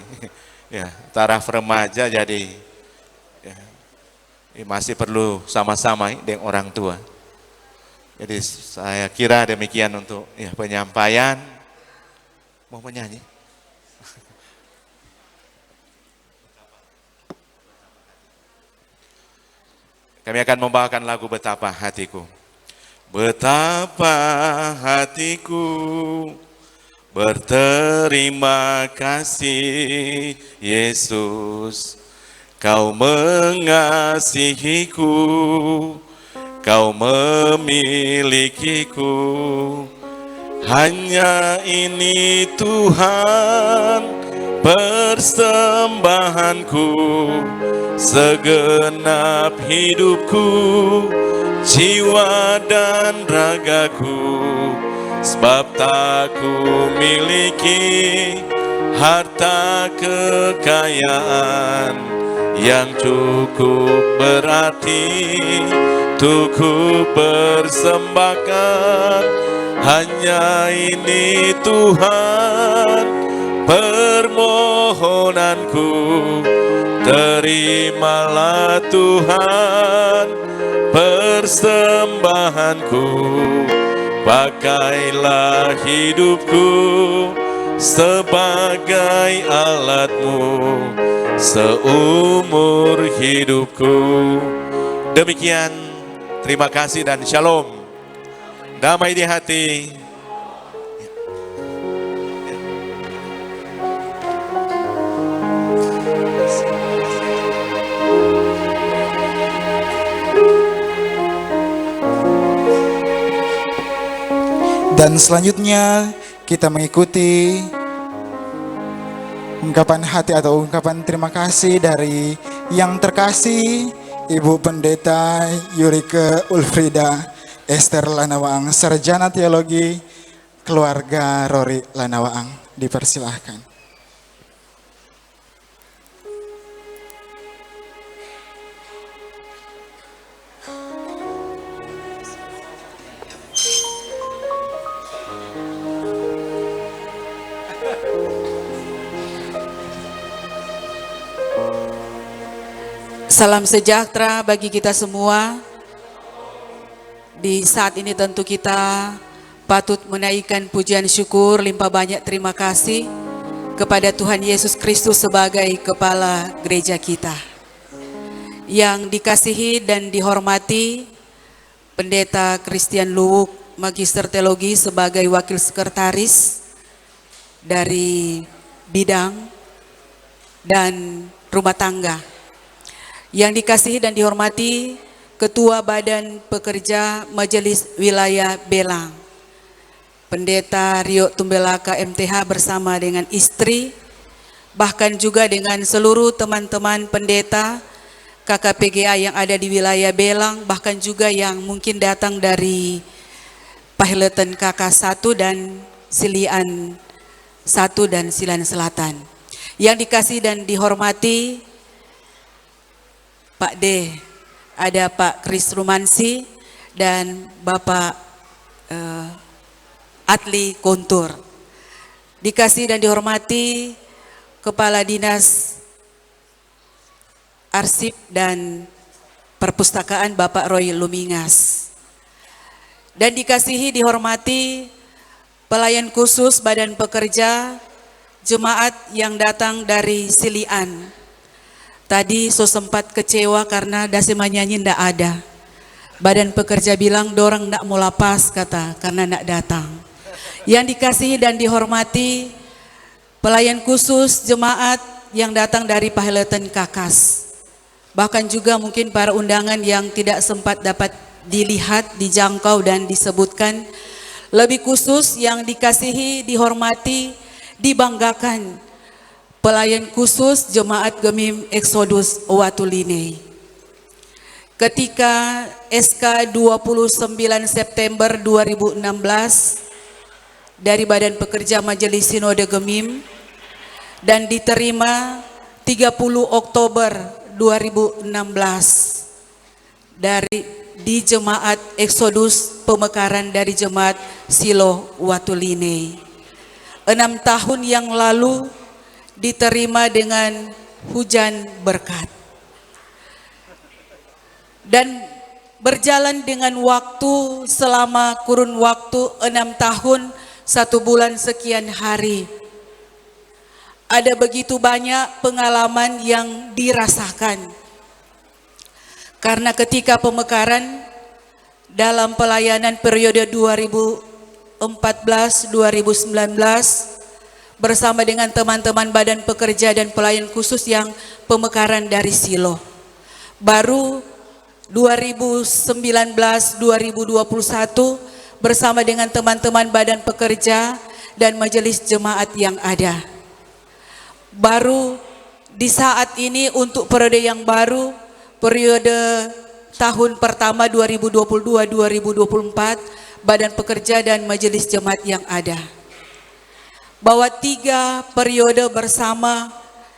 ya taraf remaja jadi ya, masih perlu sama-sama dengan orang tua. Jadi saya kira demikian untuk ya penyampaian. Mau menyanyi? Kami akan membawakan lagu Betapa Hatiku. Betapa hatiku berterima kasih Yesus, Kau mengasihiku, Kau memilikiku. Hanya ini Tuhan persembahanku, segenap hidupku, jiwa dan ragaku. Sebab tak ku miliki harta kekayaan yang cukup berarti untuk ku persembahkan. Hanya ini Tuhan permohonanku, terimalah Tuhan persembahanku. Pakailah hidupku sebagai alatmu seumur hidupku. Demikian, terima kasih dan shalom. Damai di hati. Dan selanjutnya kita mengikuti ungkapan hati atau ungkapan terima kasih dari yang terkasih Ibu Pendeta Yurike Ulfrida Esther Lanawaang, Sarjana Teologi, keluarga Rory Lanawaang. Dipersilahkan. Salam sejahtera bagi kita semua. Di saat ini tentu kita patut menaikkan pujian syukur, limpah banyak terima kasih kepada Tuhan Yesus Kristus sebagai Kepala Gereja kita. Yang dikasihi dan dihormati Pendeta Christian Luwuk, Magister Teologi sebagai Wakil Sekretaris dari Bidang dan Rumah Tangga. Yang dikasihi dan dihormati Ketua Badan Pekerja Majelis Wilayah Belang, Pendeta Rio Tumbelaka MTH bersama dengan istri, bahkan juga dengan seluruh teman-teman pendeta KKPGA yang ada di wilayah Belang, bahkan juga yang mungkin datang dari Pahiletan KK1 dan Silian 1 dan Silian Selatan. Yang dikasihi dan dihormati Pak D, ada Pak Kris Rumansi dan Bapak Atli Kontur. Dikasihi dan dihormati Kepala Dinas Arsip dan Perpustakaan Bapak Roy Lumingas. Dan dikasihi dihormati pelayan khusus Badan Pekerja jemaat yang datang dari Silian. Tadi so sempat kecewa karena dasi menyanyi ndak ada. Badan Pekerja bilang dorang ndak mau lapas kata karena ndak datang. Yang dikasihi dan dihormati pelayan khusus jemaat yang datang dari Pahiletan Kakas. Bahkan juga mungkin para undangan yang tidak sempat dapat dilihat, dijangkau dan disebutkan. Lebih khusus yang dikasihi, dihormati, dibanggakan Pelayan khusus Jemaat Gemim Exodus Watulinei. Ketika SK 29 September 2016 dari Badan Pekerja Majelis Sinode Gemim dan diterima 30 Oktober 2016 di Jemaat Exodus Pemekaran dari Jemaat Silo Watulinei. 6 tahun yang lalu diterima dengan hujan berkat. Dan berjalan dengan waktu selama kurun waktu 6 tahun 1 bulan sekian hari. Ada begitu banyak pengalaman yang dirasakan. Karena ketika pemekaran dalam pelayanan periode 2014-2019 bersama dengan teman-teman Badan Pekerja dan Pelayan Khusus yang pemekaran dari Silo. Baru 2019-2021 bersama dengan teman-teman Badan Pekerja dan Majelis Jemaat yang ada. Baru di saat ini untuk periode yang baru, periode tahun pertama 2022-2024, Badan Pekerja dan Majelis Jemaat yang ada. Bahwa 3 periode bersama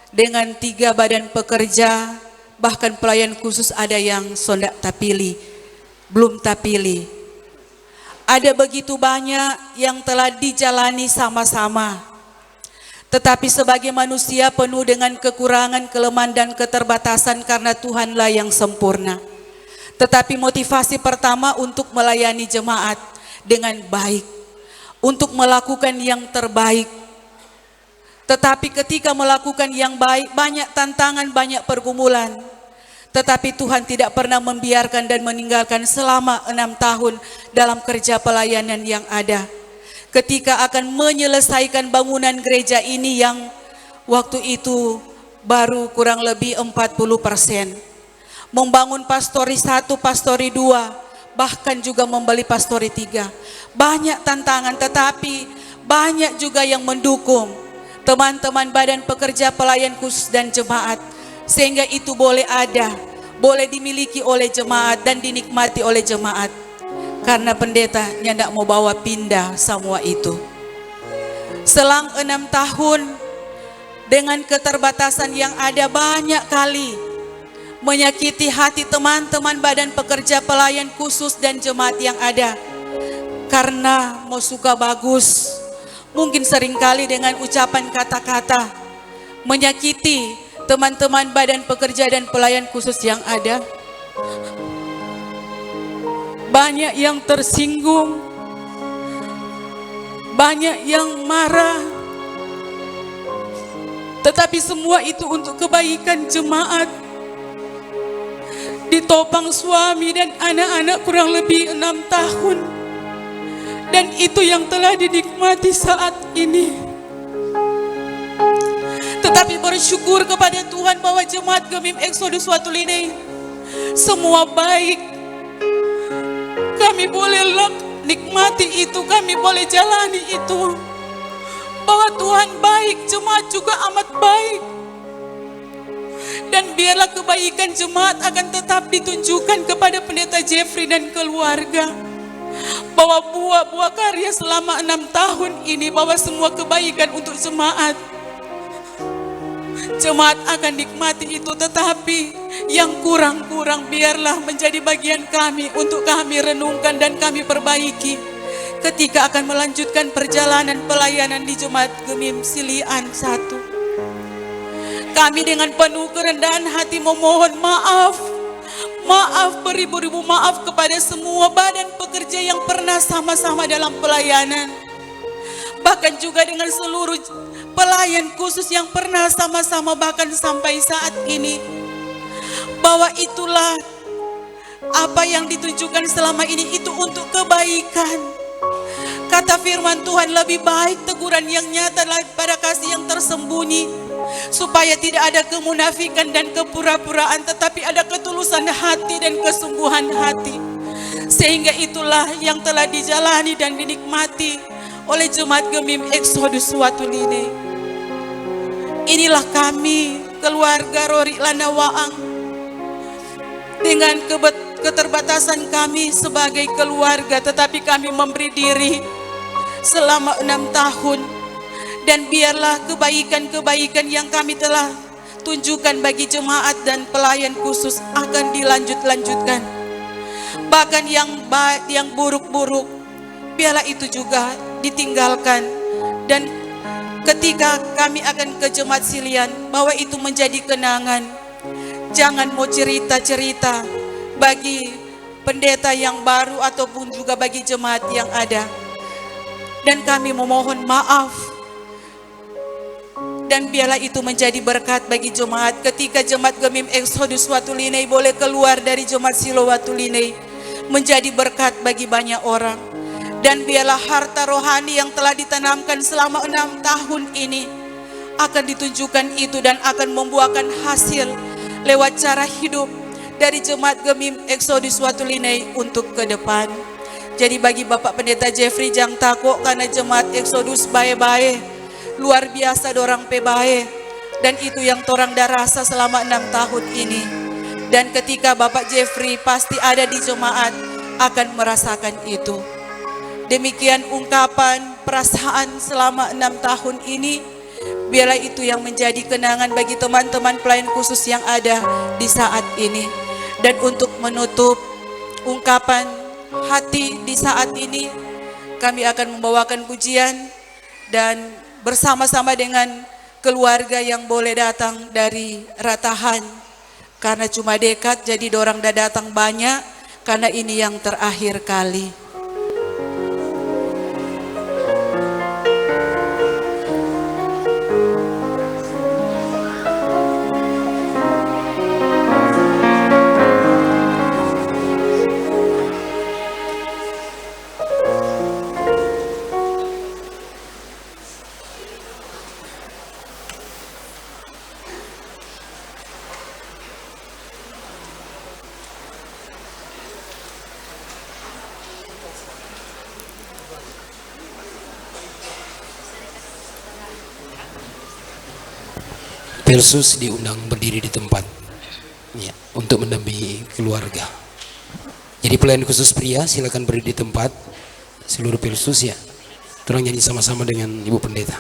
dengan 3 Badan Pekerja, bahkan pelayan khusus ada yang sondak tapili, belum tapili. Ada begitu banyak yang telah dijalani sama-sama. Tetapi sebagai manusia penuh dengan kekurangan, kelemahan dan keterbatasan karena Tuhanlah yang sempurna. Tetapi motivasi pertama untuk melayani jemaat dengan baik, untuk melakukan yang terbaik. Tetapi ketika melakukan yang baik, banyak tantangan, banyak pergumulan. Tetapi Tuhan tidak pernah membiarkan dan meninggalkan selama 6 tahun dalam kerja pelayanan yang ada. Ketika akan menyelesaikan bangunan gereja ini yang waktu itu baru kurang lebih 40%. Membangun pastori 1, pastori 2, bahkan juga membeli pastori 3. Banyak tantangan, tetapi banyak juga yang mendukung. Teman-teman Badan Pekerja Pelayan Khusus dan Jemaat, sehingga itu boleh ada, boleh dimiliki oleh jemaat dan dinikmati oleh jemaat. Karena pendeta tidak mau bawa pindah semua itu. Selang 6 tahun dengan keterbatasan yang ada, banyak kali menyakiti hati teman-teman Badan Pekerja Pelayan Khusus dan jemaat yang ada. Karena mau suka bagus, mungkin seringkali dengan ucapan kata-kata menyakiti teman-teman Badan Pekerja dan Pelayan Khusus yang ada. Banyak yang tersinggung, banyak yang marah. Tetapi semua itu untuk kebaikan jemaat. Ditopang suami dan anak-anak kurang lebih 6 tahun. Dan itu yang telah dinikmati saat ini. Tetapi bersyukur kepada Tuhan bahwa Jemaat Gemim Exodus Watulinei semua baik. Kami boleh nikmati itu, kami boleh jalani itu. Bahwa Tuhan baik, jemaat juga amat baik. Dan biarlah kebaikan jemaat akan tetap ditunjukkan kepada Pendeta Jeffrey dan keluarga. Bahwa buah-buah karya selama 6 tahun ini, bahwa semua kebaikan untuk jemaat. Jemaat akan nikmati itu, tetapi yang kurang-kurang biarlah menjadi bagian kami untuk kami renungkan dan kami perbaiki ketika akan melanjutkan perjalanan pelayanan di Jemaat Gemim Silian 1. Kami dengan penuh kerendahan hati memohon maaf, beribu-ribu maaf kepada semua badan pekerja yang pernah sama-sama dalam pelayanan. Bahkan juga dengan seluruh pelayan khusus yang pernah sama-sama bahkan sampai saat ini. Bahwa itulah apa yang ditunjukkan selama ini itu untuk kebaikan. Kata firman Tuhan, lebih baik teguran yang nyata daripada kasih yang tersembunyi. Supaya tidak ada kemunafikan dan kepura-puraan, tetapi ada ketulusan hati dan kesungguhan hati. Sehingga itulah yang telah dijalani dan dinikmati oleh Jemaat Gemim Exodus Watulinei. Inilah kami, keluarga Rori Landawaang, dengan keterbatasan kami sebagai keluarga, tetapi kami memberi diri selama 6 tahun. Dan biarlah kebaikan-kebaikan yang kami telah tunjukkan bagi jemaat dan pelayan khusus akan dilanjut-lanjutkan. Bahkan yang buruk-buruk, biarlah itu juga ditinggalkan. Dan ketika kami akan ke jemaat silian, bahwa itu menjadi kenangan. Jangan mau cerita-cerita bagi pendeta yang baru ataupun juga bagi jemaat yang ada. Dan kami memohon maaf. Dan biarlah itu menjadi berkat bagi jemaat. Ketika jemaat Gemim Exodus Watulinei boleh keluar dari jemaat Silo Watulinei, menjadi berkat bagi banyak orang. Dan biarlah harta rohani yang telah ditanamkan selama 6 tahun ini akan ditunjukkan itu dan akan membuahkan hasil lewat cara hidup dari jemaat Gemim Exodus Watulinei untuk ke depan. Jadi bagi Bapak Pendeta Jeffrey Jang Tako, karena jemaat Exodus bae-bae, luar biasa dorang pebae, dan itu yang torang dah rasa selama 6 tahun ini. Dan ketika Bapak Jeffrey pasti ada di jemaat akan merasakan itu. Demikian ungkapan perasaan selama 6 tahun ini. Biarlah itu yang menjadi kenangan bagi teman-teman pelayan khusus yang ada di saat ini. Dan untuk menutup ungkapan hati di saat ini, kami akan membawakan pujian dan bersama-sama dengan keluarga yang boleh datang dari Ratahan. Karena cuma dekat, jadi dorang dah datang banyak, karena ini yang terakhir kali. Pelsus diundang berdiri di tempat ya, untuk mendampingi keluarga. Jadi pelayan khusus pria silakan berdiri di tempat, seluruh Pelsus ya. Terang nyanyi sama-sama dengan Ibu Pendeta.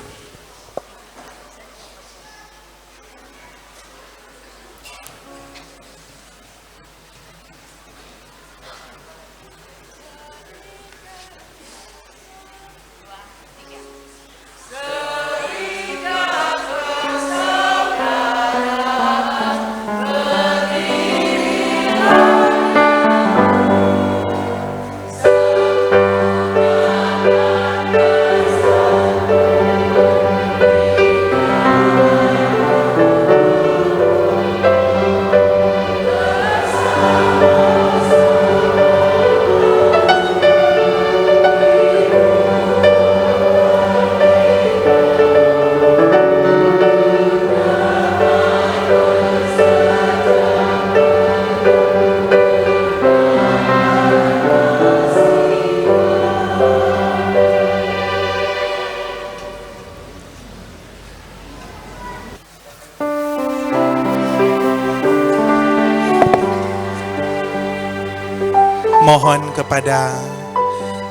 Mohon kepada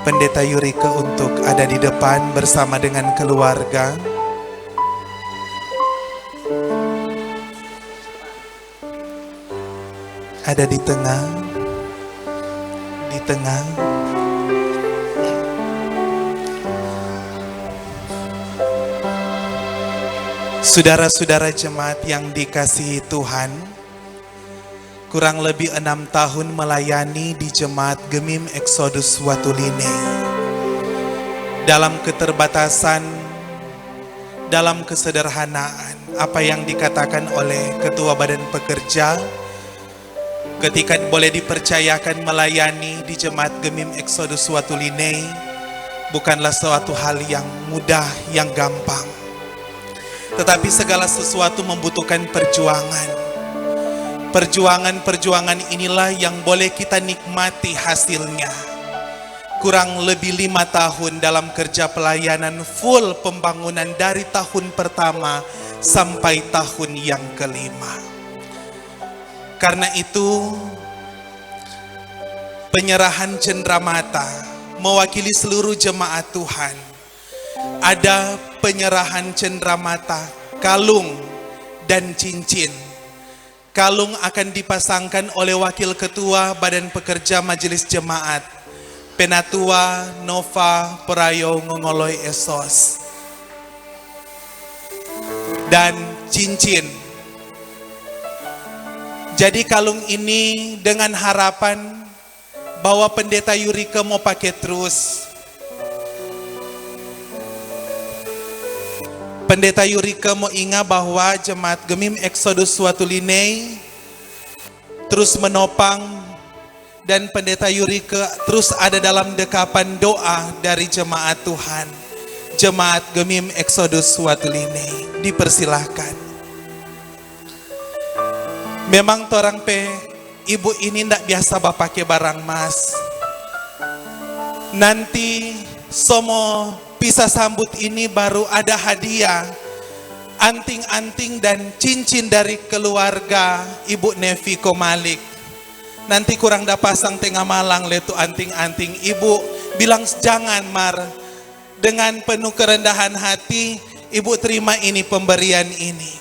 Pendeta Yurike untuk ada di depan bersama dengan keluarga. Ada di tengah. Saudara-saudara jemaat yang dikasihi Tuhan, kurang lebih 6 tahun melayani di jemaat Gemim Exodus Watulinei. Dalam keterbatasan, dalam kesederhanaan, apa yang dikatakan oleh Ketua Badan Pekerja, ketika boleh dipercayakan melayani di jemaat Gemim Exodus Watulinei, bukanlah suatu hal yang mudah, yang gampang. Tetapi segala sesuatu membutuhkan perjuangan. Perjuangan-perjuangan inilah yang boleh kita nikmati hasilnya. Kurang lebih 5 tahun dalam kerja pelayanan full pembangunan dari tahun pertama sampai tahun yang kelima. Karena itu, penyerahan cenderamata mewakili seluruh jemaat Tuhan. Ada penyerahan cenderamata, kalung, dan cincin. Kalung akan dipasangkan oleh Wakil Ketua Badan Pekerja Majelis Jemaat, Penatua Nova Prayo Ngongoloy Esos. Dan cincin. Jadi kalung ini dengan harapan bahwa Pendeta Yurike mau pakai terus. Pendeta Yurike mau ingat bahwa jemaat Gemim Exodus Watulinei terus menopang, dan Pendeta Yurike terus ada dalam dekapan doa dari jemaat Tuhan. Jemaat Gemim Exodus Watulinei, dipersilahkan. Memang torang ibu ini ndak biasa pakai barang emas. Nanti somo pisah sambut ini baru ada hadiah, anting-anting dan cincin dari keluarga Ibu Nevi Komalik. Nanti kurang dah pasang tengah malang letu anting-anting. Ibu bilang jangan Mar. Dengan penuh kerendahan hati, Ibu terima ini pemberian ini.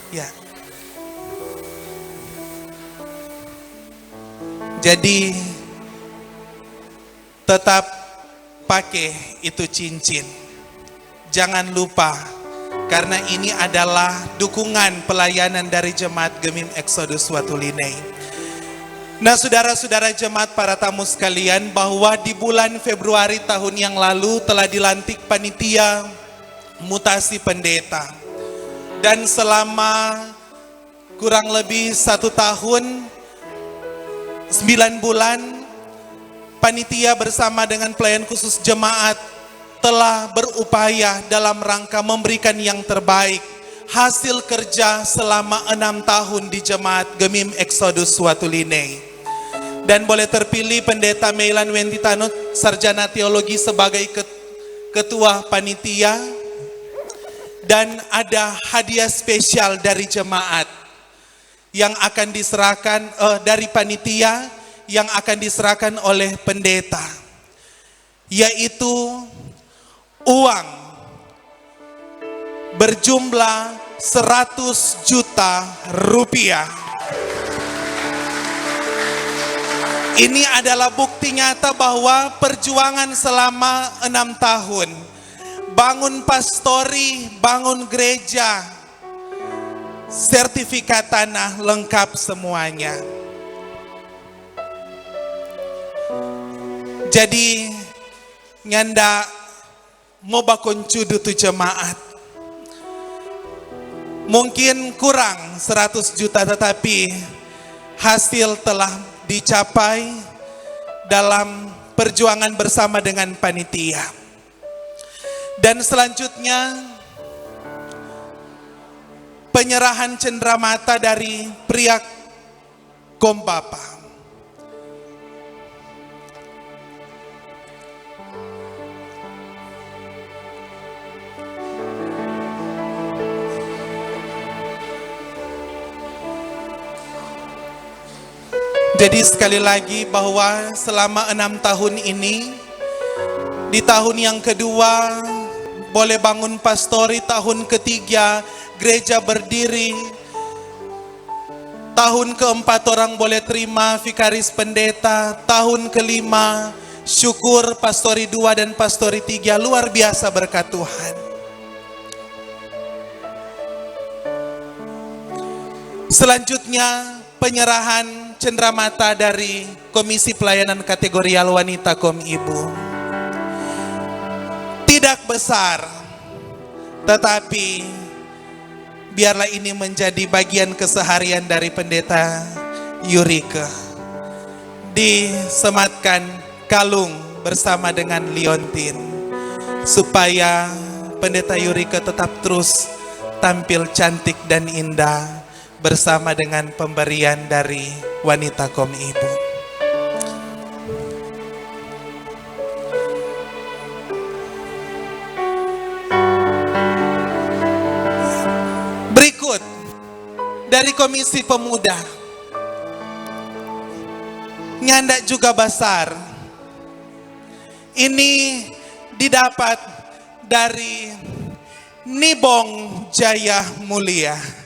Ya. Jadi tetap pakai itu cincin. Jangan lupa, karena ini adalah dukungan pelayanan dari jemaat Gemim Exodus Watulinei. Nah, saudara-saudara jemaat, para tamu sekalian, bahwa di bulan Februari tahun yang lalu telah dilantik panitia mutasi pendeta. Dan selama kurang lebih 1 tahun 9 bulan, panitia bersama dengan pelayan khusus jemaat telah berupaya dalam rangka memberikan yang terbaik. Hasil kerja selama 6 tahun di jemaat Gemim Exodus Watulinei. Dan boleh terpilih Pendeta Meilan Wentitano, sarjana teologi, sebagai ketua panitia. Dan ada hadiah spesial dari jemaat yang akan diserahkan dari panitia yang akan diserahkan oleh pendeta, yaitu uang berjumlah 100 juta rupiah. Ini adalah bukti nyata bahwa perjuangan selama 6 tahun, bangun pastori, bangun gereja, sertifikat tanah lengkap semuanya. Jadi nyanda mau bakon cudu tu jemaat. Mungkin kurang 100 juta, tetapi hasil telah dicapai dalam perjuangan bersama dengan panitia. Dan selanjutnya penyerahan cenderamata dari pria Kombapa. Jadi sekali lagi bahwa selama 6 tahun ini, di tahun yang kedua boleh bangun pastori, tahun ketiga gereja berdiri, tahun keempat orang boleh terima vikaris pendeta, tahun kelima syukur pastori 2 dan pastori 3, luar biasa berkat Tuhan. Selanjutnya penyerahan cenderamata dari Komisi Pelayanan Kategorial Wanita Kom Ibu. Tidak besar, tetapi biarlah ini menjadi bagian keseharian dari Pendeta Yurike. Disematkan kalung bersama dengan liontin, supaya Pendeta Yurike tetap terus tampil cantik dan indah bersama dengan pemberian dari Wanita Kom Ibu. dari Komisi Pemuda. Nyandak juga besar. Ini didapat dari Nibong Jaya Mulia.